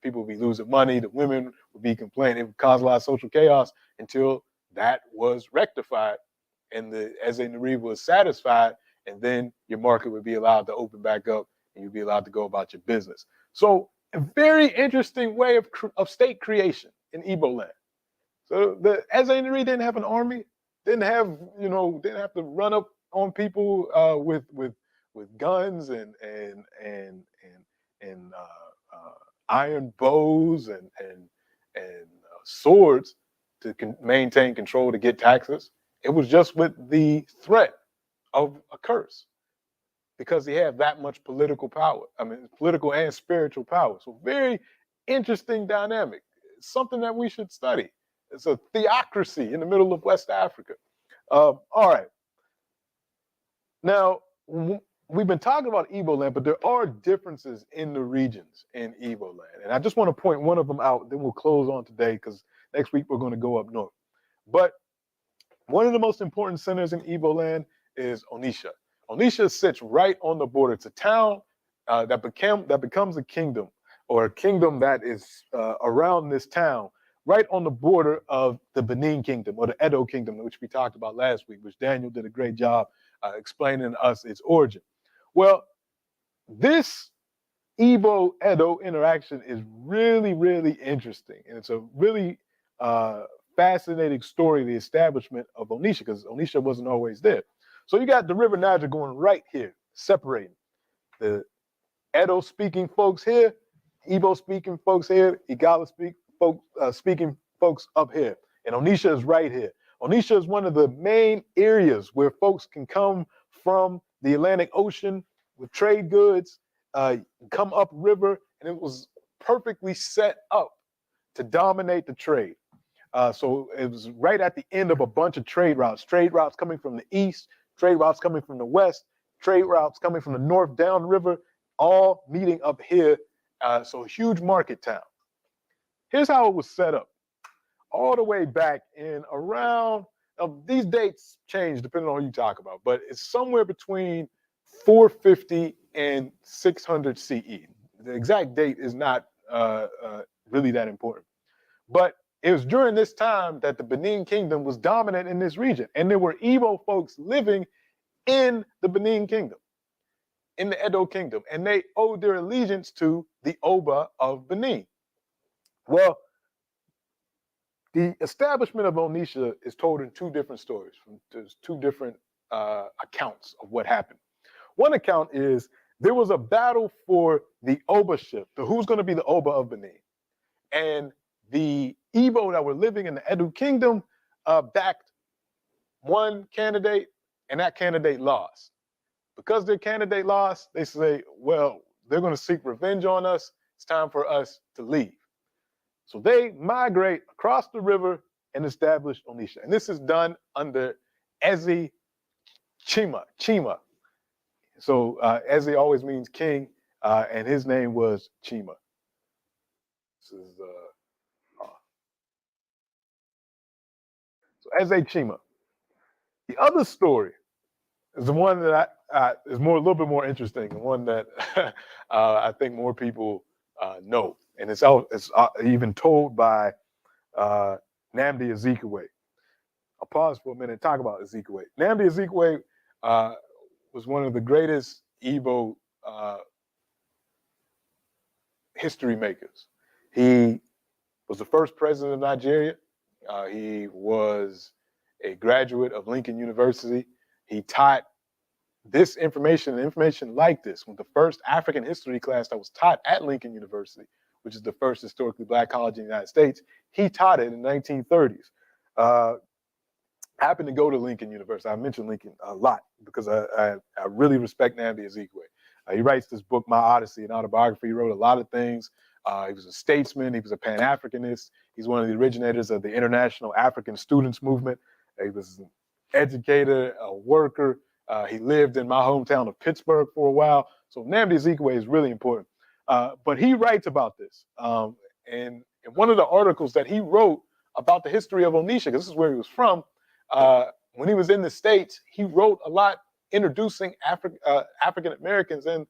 people would be losing money. The women would be complaining. It would cause a lot of social chaos until that was rectified, and the Eze Nri was satisfied, and then your market would be allowed to open back up, and you'd be allowed to go about your business. So a very interesting way of state creation in Igbo land. So the Eze Nri didn't have an army, didn't have to run up on people with guns and iron bows and swords to maintain control to get taxes. It was just with the threat of a curse, because they have that much political power. I mean, political and spiritual power. So very interesting dynamic. It's something that we should study. It's a theocracy in the middle of West Africa. All right. Now, we've been talking about Igbo land, but there are differences in the regions in Igbo land. And I just want to point one of them out, then we'll close on today because next week we're going to go up north. But one of the most important centers in Igbo land is Onitsha. Onitsha sits right on the border. It's a town that becomes a kingdom, or a kingdom that is around this town, right on the border of the Benin Kingdom or the Edo Kingdom, which we talked about last week, which Daniel did a great job explaining to us its origin. Well, this Igbo-Edo interaction is really, really interesting, and it's a really fascinating story, the establishment of Onitsha, because Onitsha wasn't always there. So you got the River Niger going right here, separating the Edo-speaking folks here, Igbo-speaking folks here, Igala-speaking folks up here, and Onitsha is right here. Onitsha is one of the main areas where folks can come from the Atlantic Ocean with trade goods, come upriver, and it was perfectly set up to dominate the trade. So it was right at the end of a bunch of trade routes coming from the east, trade routes coming from the west, trade routes coming from the north downriver, all meeting up here. So a huge market town. Here's how it was set up. All the way back in around, these dates change depending on who you talk about, but it's somewhere between 450 and 600 CE. The exact date is not really that important. But it was during this time that the Benin Kingdom was dominant in this region. And there were Igbo folks living in the Benin Kingdom, in the Edo Kingdom. And they owed their allegiance to the Oba of Benin. Well, the establishment of Onitsha is told in two different stories. There's two different accounts of what happened. One account is there was a battle for the Obaship, the who's going to be the Oba of Benin. And the Igbo that were living in the Edo Kingdom backed one candidate, and that candidate lost. Because their candidate lost, they say, well, they're going to seek revenge on us. It's time for us to leave. So they migrate across the river and establish Onitsha. And this is done under Eze Chima. So Eze always means king, and his name was Chima. This is so Eze Chima. The other story is the one that is a little bit more interesting, the one that I think more people know, and it's even told by Nnamdi Azikiwe. I'll pause for a minute and talk about Azikiwe. Nnamdi Azikiwe was one of the greatest Igbo history makers. He was the first president of Nigeria. He was a graduate of Lincoln University. He taught this information and information like this with the first African history class that was taught at Lincoln University, which is the first historically black college in the United States. He taught it in the 1930s. Happened to go to Lincoln University. I mentioned Lincoln a lot because I really respect Nnamdi Azikiwe. He writes this book, My Odyssey, an autobiography. He wrote a lot of things. He was a statesman. He was a Pan-Africanist. He's one of the originators of the International African Students Movement. He was an educator, a worker. He lived in my hometown of Pittsburgh for a while. So Nnamdi Azikiwe is really important. But he writes about this. And in one of the articles that he wrote about the history of Onitsha, because this is where he was from, when he was in the States, he wrote a lot introducing African Americans and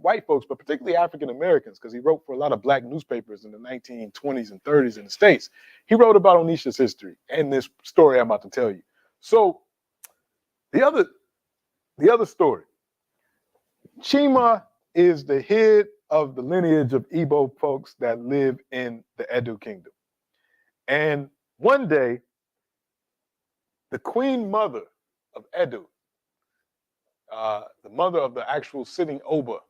white folks, but particularly African Americans, because he wrote for a lot of black newspapers in the 1920s and 30s in the States. He wrote about Onitsha's history and this story I'm about to tell you. So the other story, Chima is the head of the lineage of Igbo folks that live in the Edo Kingdom. And one day, the queen mother of Edo, the mother of the actual sitting Oba,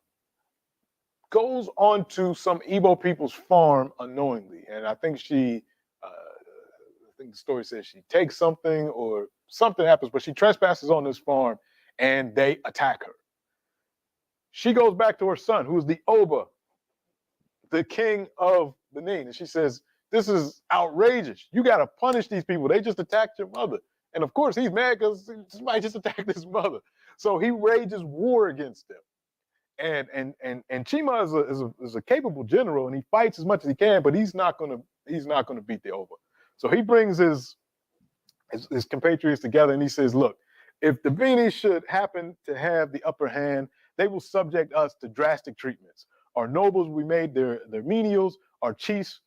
goes onto some Igbo people's farm unknowingly. And I think the story says she takes something or something happens, but she trespasses on this farm and they attack her. She goes back to her son, who's the Oba, the king of Benin, and she says, "This is outrageous. You got to punish these people. They just attacked your mother." And of course, he's mad because somebody just attacked his mother. So he rages war against them. And Chima is a capable general, and he fights as much as he can, but he's not gonna beat the Oba. So he brings his compatriots together, and he says, "Look, if the Bini should happen to have the upper hand, they will subject us to drastic treatments. Our nobles will be made their menials, our chiefs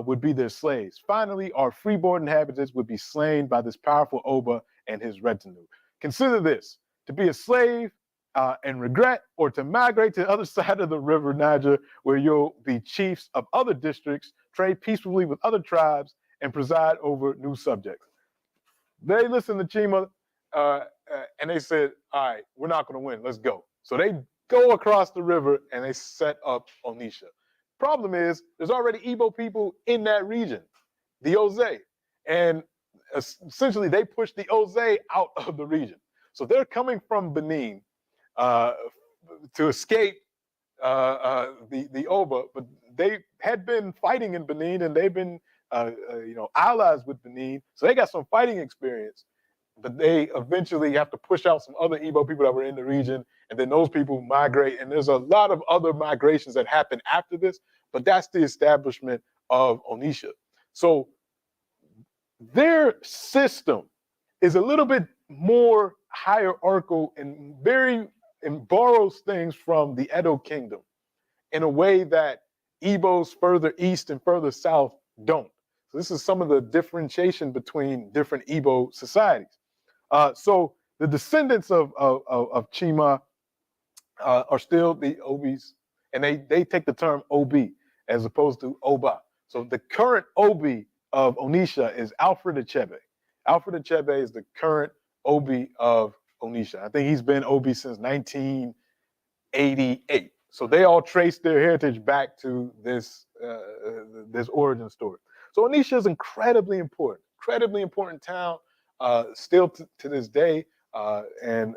would be their slaves. Finally, our freeborn inhabitants would be slain by this powerful Oba and his retinue. Consider this, to be a slave and regret, or to migrate to the other side of the river Niger, where you'll be chiefs of other districts, trade peacefully with other tribes, and preside over new subjects." They listened to Chima, and they said, "All right, we're not going to win. Let's go." So they go across the river and they set up Onitsha. Problem is, there's already Igbo people in that region, the Oze, and essentially they pushed the Oze out of the region. So they're coming from Benin to escape the Oba, but they had been fighting in Benin, and they've been allies with Benin, so they got some fighting experience. But they eventually have to push out some other Igbo people that were in the region, and then those people migrate. And there's a lot of other migrations that happen after this, but that's the establishment of Onitsha. So their system is a little bit more hierarchical and borrows things from the Edo Kingdom in a way that Igbos further east and further south don't. So this is some of the differentiation between different Igbo societies. So the descendants of Chima are still the Obis, and they take the term Obi as opposed to Oba. So the current Obi of Onitsha is Alfred Achebe. Alfred Achebe is the current Obi of Onitsha. I think he's been Obi since 1988. So they all trace their heritage back to this origin story. So Onitsha is incredibly important town, still to this day, and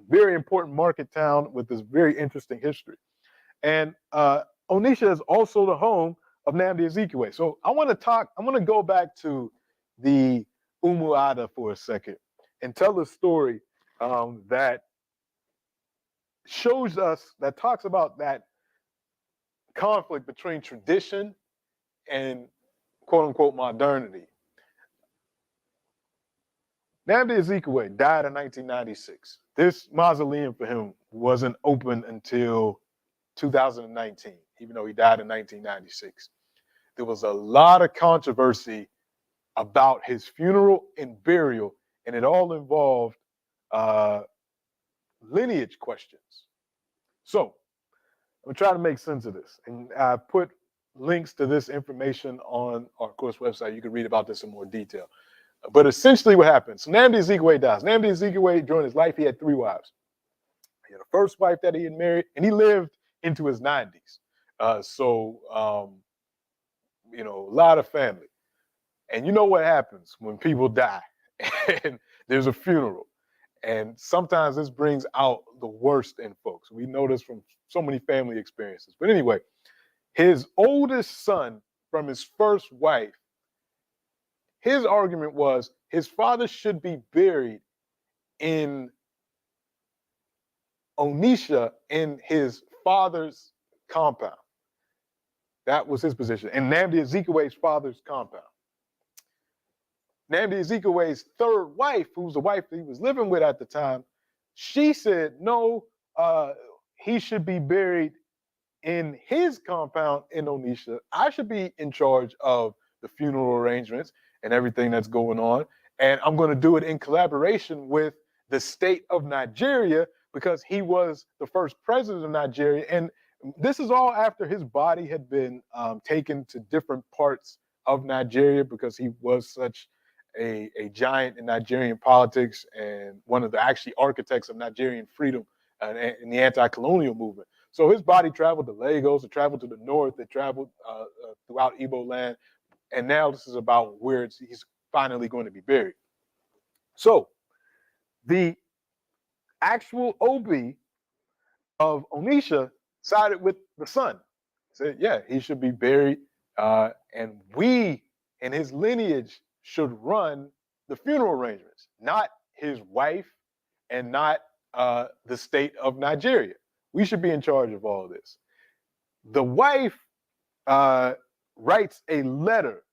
very important market town with this very interesting history. And Onitsha is also the home of Nnamdi Azikiwe. So I want to go back to the Umuada for a second and tell the story that shows us, that talks about that conflict between tradition and quote unquote modernity. Nnamdi Azikiwe died in 1996. This mausoleum for him wasn't open until 2019, even though he died in 1996. There was a lot of controversy about his funeral and burial, and it all involved lineage questions. So I'm trying to make sense of this, and I put links to this information on our course website. You can read about this in more detail. But essentially what happened, so Nnamdi Azikiwe dies. Nnamdi Azikiwe, during his life, he had 3 wives. He had a first wife that he had married, and he lived into his 90s. You know, a lot of family. And you know what happens when people die and there's a funeral. And sometimes this brings out the worst in folks. We know this from so many family experiences. But anyway, his oldest son from his first wife, his argument was his father should be buried in Onisha in his father's compound. That was his position. And Nnamdi Azikiwe's father's compound. Nnamdi Azikiwe's third wife, who's the wife that he was living with at the time, she said, no, he should be buried in his compound in Onisha. I should be in charge of the funeral arrangements and everything that's going on. And I'm going to do it in collaboration with the state of Nigeria, because he was the first president of Nigeria. And this is all after his body had been taken to different parts of Nigeria, because he was such a giant in Nigerian politics and one of the actually architects of Nigerian freedom in the anti-colonial movement. So his body traveled to Lagos, it traveled to the north, it traveled throughout Igbo land, and now this is about where he's finally going to be buried. So the actual Obi of Onisha sided with the son. Said, yeah, he should be buried, and we and his lineage should run the funeral arrangements, not his wife and not the state of Nigeria. We should be in charge of all this. The wife writes a letter,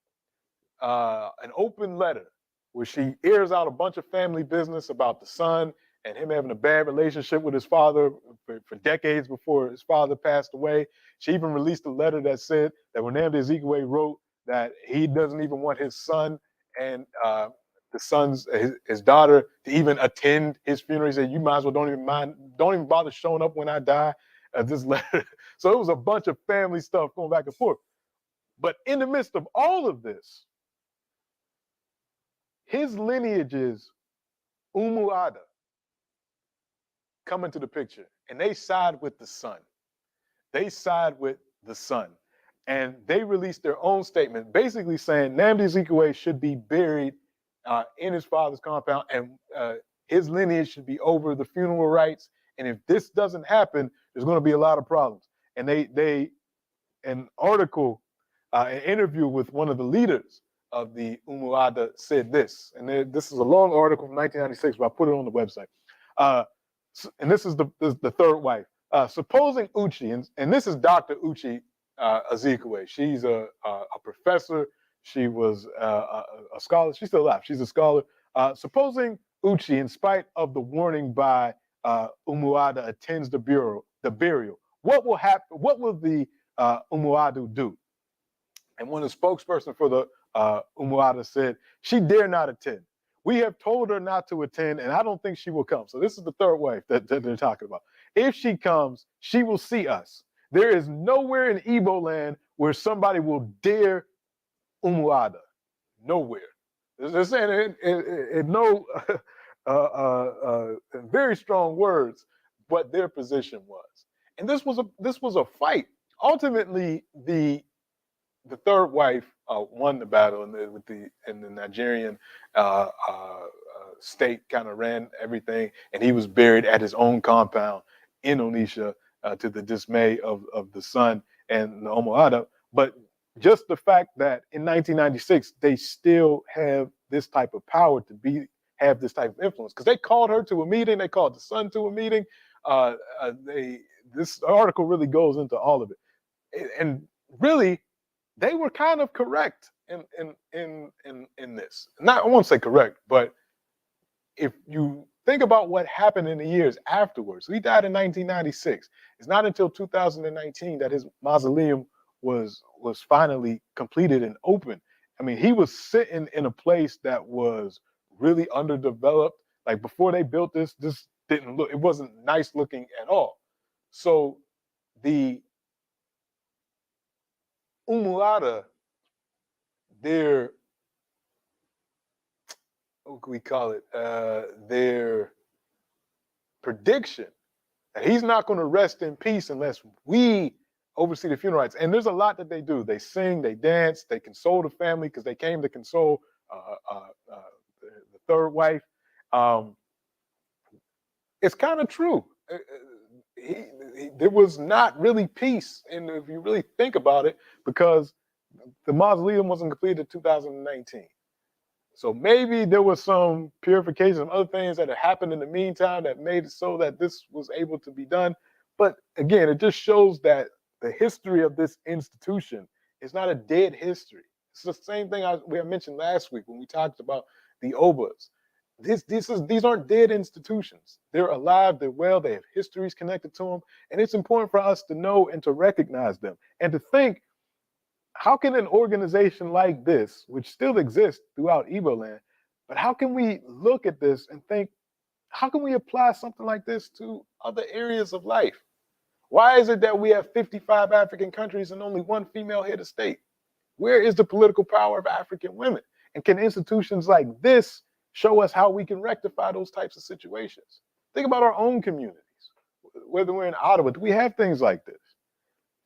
an open letter, where she airs out a bunch of family business about the son and him having a bad relationship with his father for decades before his father passed away. She even released a letter that said that when Nnamdi Azikiwe wrote that he doesn't even want his son and his daughter to even attend his funeral. He said, you might as well don't even bother showing up when I die. This letter. So it was a bunch of family stuff going back and forth. But in the midst of all of this, his lineages, Umuada, come into the picture, and they side with the son. They side with the son. And they released their own statement, basically saying Nnamdi Azikiwe should be buried in his father's compound, and his lineage should be over the funeral rites. And if this doesn't happen, there's going to be a lot of problems. And they an article, an interview with one of the leaders of the Umuada said this. And this is a long article from 1996, but I put it on the website. And this is the third wife. Supposing Uchi, and this is Dr. Uchi Azikiwe. She's a professor. She was a scholar. She's still alive. She's a scholar. Supposing Uchi, in spite of the warning by Umuada, attends the burial, what will happen? What will the Umuadu do? And when the spokesperson for the Umuada said, she dare not attend. We have told her not to attend, and I don't think she will come. So this is the third wife that they're talking about. If she comes, she will see us. There is nowhere in Igbo land where somebody will dare Umuada. Nowhere. They're saying it no very strong words, but their position was. And this was a fight. Ultimately, the third wife won the battle, and the Nigerian state kind of ran everything, and he was buried at his own compound in Onisha, to the dismay of the son and the Umuada. But just the fact that in 1996 they still have this type of power to have this type of influence, because they called her to a meeting, they called the son to a meeting, This article really goes into all of it, and really, they were kind of correct in this. Not, I won't say correct, but if you think about what happened in the years afterwards, he died in 1996. It's not until 2019 that his mausoleum was finally completed and open. I mean, he was sitting in a place that was really underdeveloped. Like before they built this didn't look, it wasn't nice looking at all. So the Umulata, their, what can we call it? Their prediction that he's not going to rest in peace unless we oversee the funeral rites. And there's a lot that they do. They sing, they dance, they console the family because they came to console the third wife. It's kind of true. There was not really peace, and if you really think about it, because the mausoleum wasn't completed in 2019. So maybe there was some purification of other things that had happened in the meantime that made it so that this was able to be done. But again, it just shows that the history of this institution is not a dead history. It's the same thing we had mentioned last week when we talked about the OBAs. These aren't dead institutions. They're alive, they're well, they have histories connected to them. And it's important for us to know and to recognize them and to think, how can an organization like this, which still exists throughout Igbo land, but how can we look at this and think, how can we apply something like this to other areas of life? Why is it that we have 55 African countries and only one female head of state? Where is the political power of African women? And can institutions like this show us how we can rectify those types of situations? Think about our own communities. Whether we're in Ottawa, do we have things like this?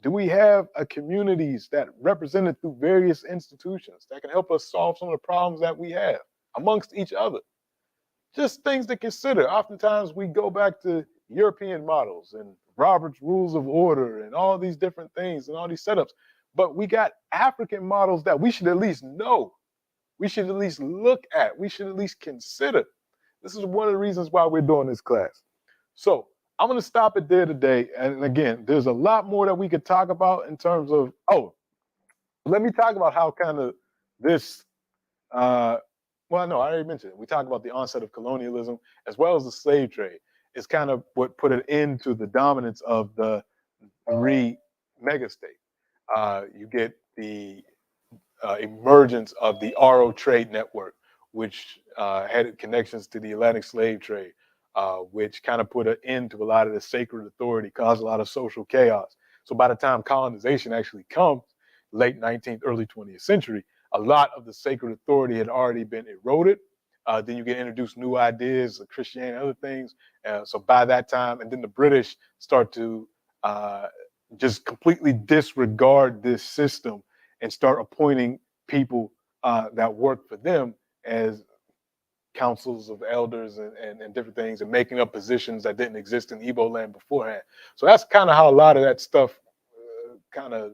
Do we have communities that represented through various institutions that can help us solve some of the problems that we have amongst each other? Just things to consider. Oftentimes we go back to European models and Robert's Rules of Order and all these different things and all these setups. But we got African models that we should at least know. We should at least look at. We should at least consider. This is one of the reasons why we're doing this class. So I'm going to stop it there today. And again, there's a lot more that we could talk about in terms of, let me talk about how kind of this, well, no, I already mentioned it. We talked about the onset of colonialism as well as the slave trade. It's kind of what put an end to the dominance of the megastate. You get the emergence of the RO trade network, which had connections to the Atlantic slave trade, which kind of put an end to a lot of the sacred authority, caused a lot of social chaos. So by the time colonization actually comes, late 19th, early 20th century, a lot of the sacred authority had already been eroded. Then you get introduced new ideas, Christianity, other things. So by that time, and then the British start to just completely disregard this system and start appointing people that work for them as councils of elders and different things, and making up positions that didn't exist in Igbo land beforehand. So that's kind of how a lot of that stuff kind of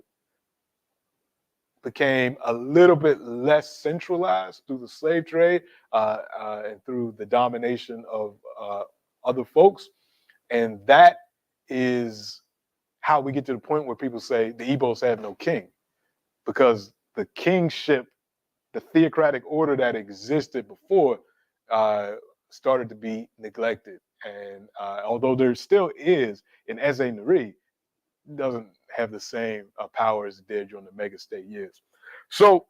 became a little bit less centralized through the slave trade and through the domination of other folks. And that is how we get to the point where people say the Igbos have no king, because the kingship, the theocratic order that existed before, started to be neglected. And although there still is in Eze Nari, doesn't have the same power as it did during the mega state years. So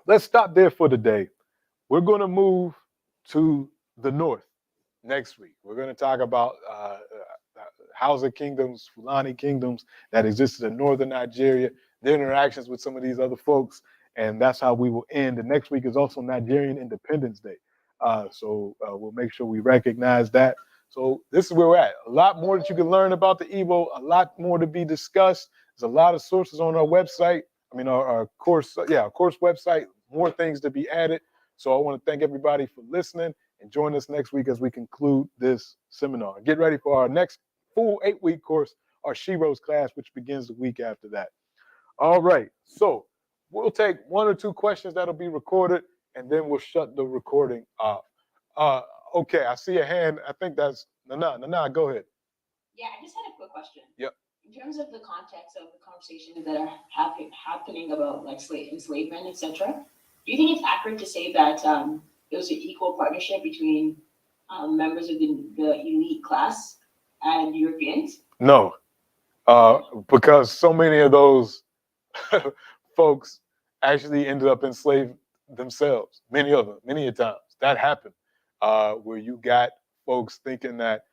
let's stop there for today. We're going to move to the north next week. We're going to talk about Hausa kingdoms, Fulani kingdoms that existed in northern Nigeria, their interactions with some of these other folks, and that's how we will end. The next week is also Nigerian Independence Day. So we'll make sure we recognize that. So this is where we're at. A lot more that you can learn about the Igbo, a lot more to be discussed. There's a lot of sources on our website. I mean, our course website, more things to be added. So I want to thank everybody for listening, and join us next week as we conclude this seminar. Get ready for our next full 8-week course, our Shiro's class, which begins the week after that. All right. So we'll take 1 or 2 questions that'll be recorded, and then we'll shut the recording off. Okay, I see a hand. I think that's Nana. Nana, go ahead. Yeah, I just had a quick question. Yep. In terms of the context of the conversations that are happening about like enslavement, etc., do you think it's accurate to say that there was an equal partnership between members of the elite class and Europeans? No, because so many of those folks actually ended up enslaved themselves. Many of them, many a times that happened, where you got folks thinking that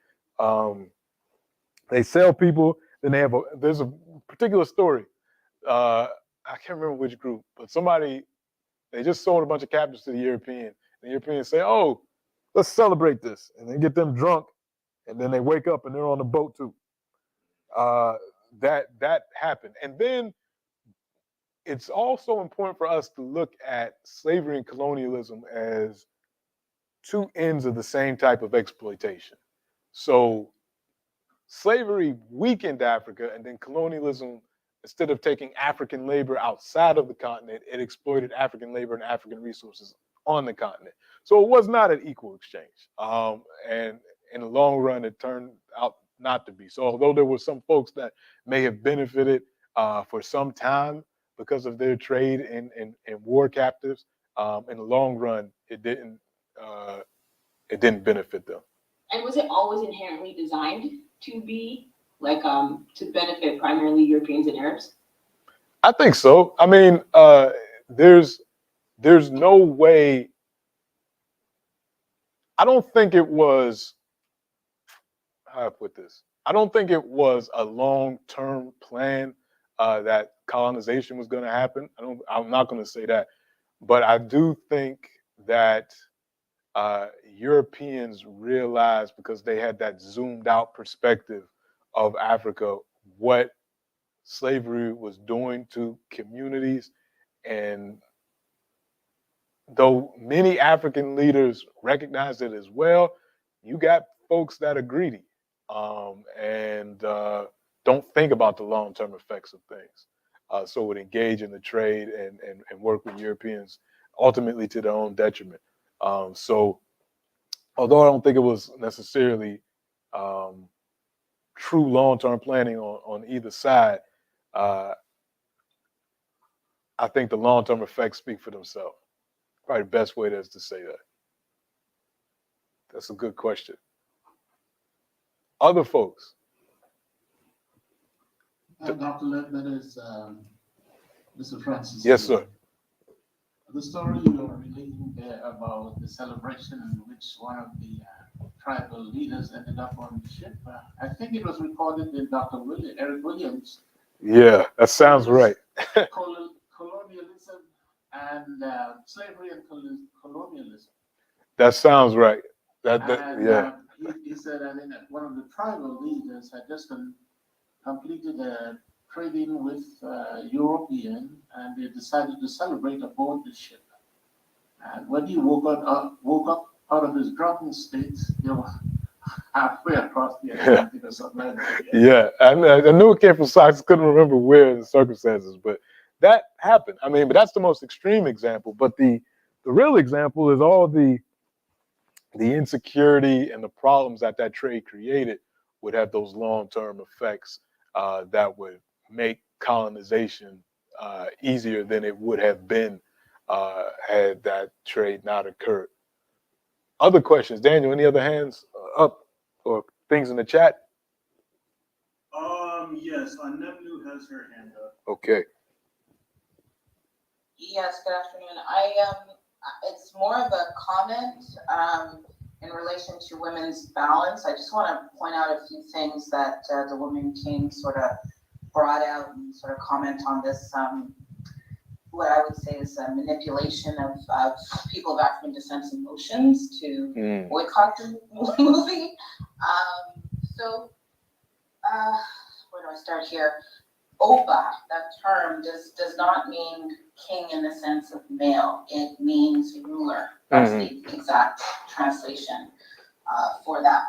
they sell people. Then there's a particular story. I can't remember which group, but they just sold a bunch of captives to the European. The Europeans say, "Oh, let's celebrate this," and they get them drunk, and then they wake up and they're on the boat too. That happened, and then it's also important for us to look at slavery and colonialism as two ends of the same type of exploitation. So slavery weakened Africa, and then colonialism, instead of taking African labor outside of the continent, it exploited African labor and African resources on the continent. So it was not an equal exchange. And in the long run, it turned out not to be. So although there were some folks that may have benefited for some time because of their trade in war captives, in the long run, it didn't benefit them. And was it always inherently designed to be like to benefit primarily Europeans and Arabs? I think so. I mean, there's no way. I don't think it was. How do I put this? I don't think it was a long-term plan that colonization was going to happen. I'm not going to say that, but I do think that Europeans realized, because they had that zoomed-out perspective of Africa, what slavery was doing to communities. And though many African leaders recognized it as well, you got folks that are greedy and don't think about the long-term effects of things. So would engage in the trade and work with Europeans, ultimately to their own detriment. So although I don't think it was necessarily true long-term planning on either side, I think the long-term effects speak for themselves. Probably the best way is to say that. That's a good question. Other folks? Dr. Ledbetter is Mr. Francis. Yes, sir. The story you are relating there about the celebration in which one of the tribal leaders ended up on the ship, I think it was recorded in Dr. Eric Williams. Yeah, that sounds right. Colonialism and slavery and colonialism. That sounds right. Yeah. He said, I think one of the tribal leaders had just completed a trading with European, and they decided to celebrate aboard the ship. And when he woke up out of his drunken state, they were halfway across the Atlantic or something like that. Yeah, I knew it came from science. Couldn't remember where in the circumstances, but that happened. I mean, but that's the most extreme example. But the real example is all the insecurity and the problems that trade created would have those long-term effects that would make colonization easier than it would have been had that trade not occurred. Other questions? Daniel, any other hands up or things in the chat? Yes, Nemnu has her hand up. Okay. Yes, good afternoon. It's more of a comment in relation to women's balance. I just want to point out a few things that the Women King sort of brought out and sort of comment on this, what I would say is a manipulation of people of African descent's emotions to boycott the movie. Where do I start here? Oba, that term does not mean king in the sense of male. It means ruler. That's the exact translation for that.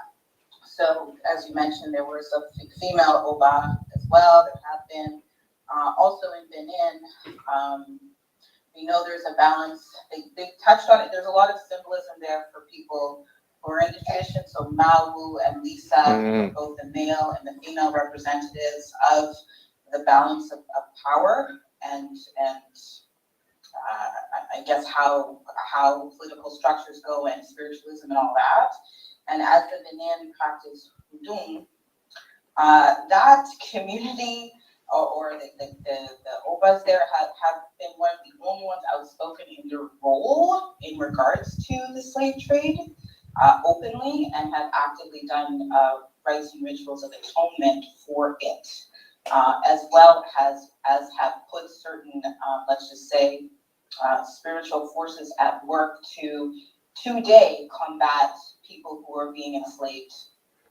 So, as you mentioned, there was a female Oba as well. There have been also in Benin. We know there's a balance. They touched on it. There's a lot of symbolism there for people who are in the tradition. So Mawu and Lisa are both the male and the female representatives of the balance of power and I guess how political structures go and spiritualism and all that. And as the Benin practice Udum, that community or the Obas there have been one of the only ones outspoken in their role in regards to the slave trade openly, and have actively done rites and rituals of atonement for it, as well as have put certain, let's just say, spiritual forces at work to today combat people who are being enslaved.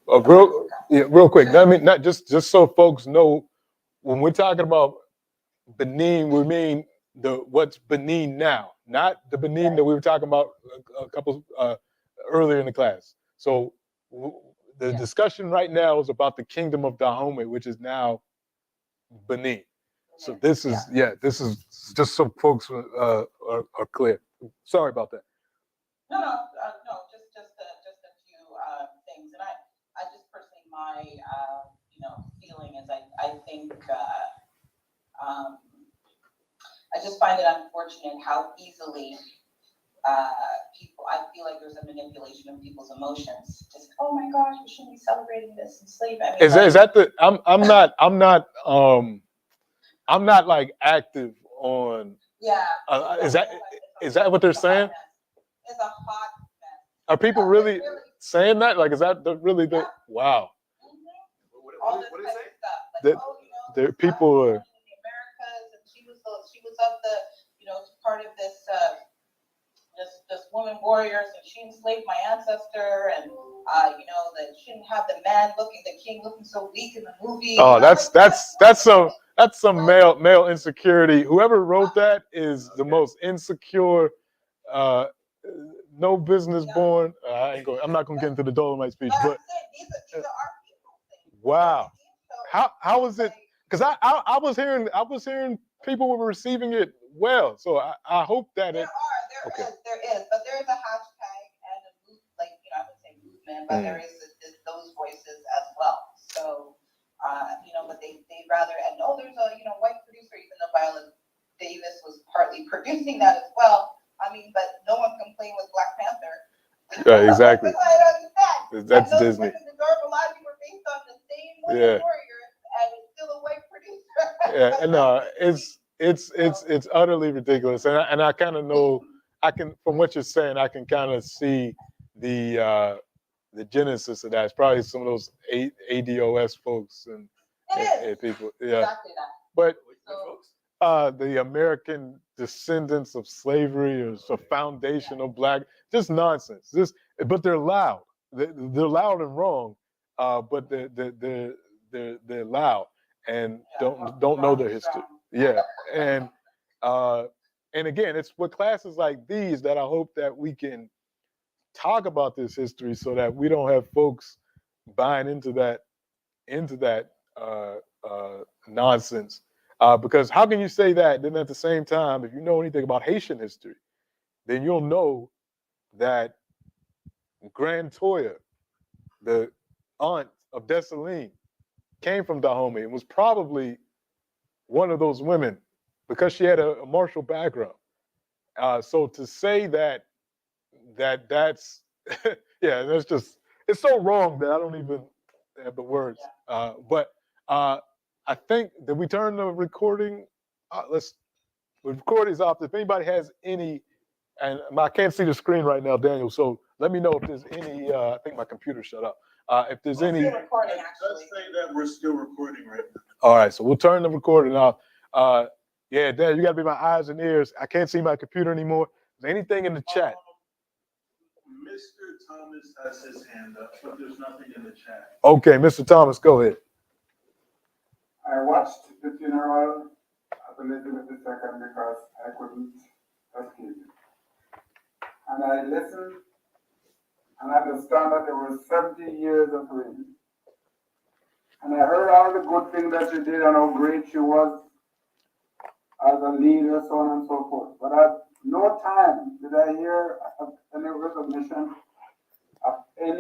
Real quick. I mean, not just so folks know, when we're talking about Benin, we mean what's Benin now, not the Benin that we were talking about a couple earlier in the class. So the discussion right now is about the Kingdom of Dahomey, which is now Benin. So this is this is just so folks are clear. Sorry about that. No, just a few things, and I just personally, my feeling is I think I just find it unfortunate how easily people. I feel like there's a manipulation of people's emotions. Just, oh my gosh, we shouldn't be celebrating this and slave. I mean, is that the? I'm not like active on. Yeah. Is that what they're saying? It's a hot mess. Are people really saying that? Like, is that really the? Wow. All this type of stuff. Like, That there people are. In the Americas, and she was of the part of this woman warriors, and she enslaved my ancestor, and that she didn't have the king looking so weak in the movie. Oh, that's some male insecurity. Whoever wrote that is the most insecure, no business born. I'm not gonna get into the Dolomite speech, but these are our people. Wow, how was it? Because I was hearing people were receiving it well, so I hope that there is, but there is a hashtag and a I would say movement, but there is those voices as well. So but they rather, and there's a white producer, even though Viola Davis was partly producing that as well. I mean, but no one complained with Black Panther. Right, exactly. I don't understand. That's Disney. The Dark were based on the same women warriors, and it's still a white producer. No, it's utterly ridiculous, and I kind of know, from what you're saying, I can kind of see the genesis of that. It's probably some of those ADOS folks and people, Exactly that. But the American descendants of slavery or the foundation of black, just nonsense. But they're loud. They're loud and wrong, but they're loud and don't know their history. Yeah, and again, it's with classes like these that I hope that we can talk about this history so that we don't have folks buying into that nonsense. Because how can you say that? Then at the same time, if you know anything about Haitian history, then you'll know that Grand Toya, the aunt of Dessalines, came from Dahomey and was probably one of those women because she had a martial background. So to say that's that's just, it's so wrong that I don't even have the words. But I think that we turn the recording. The recording's off. If anybody has any, and I can't see the screen right now, Daniel. So let me know if there's any. I think my computer shut up. If there's any. Still recording, actually. Let's say that we're still recording right now. All right, so we'll turn the recording off. Dan, you got to be my eyes and ears. I can't see my computer anymore. Is there anything in the chat? Mr. Thomas has his hand up, but there's nothing in the chat. Okay, Mr. Thomas, go ahead. I watched the funeral of Elizabeth II because I couldn't escape. And I listened and understand that there were 70 years of reign. And I heard all the good things that she did and how great she was as a leader, so on and so forth. But at no time did I hear any recognition of any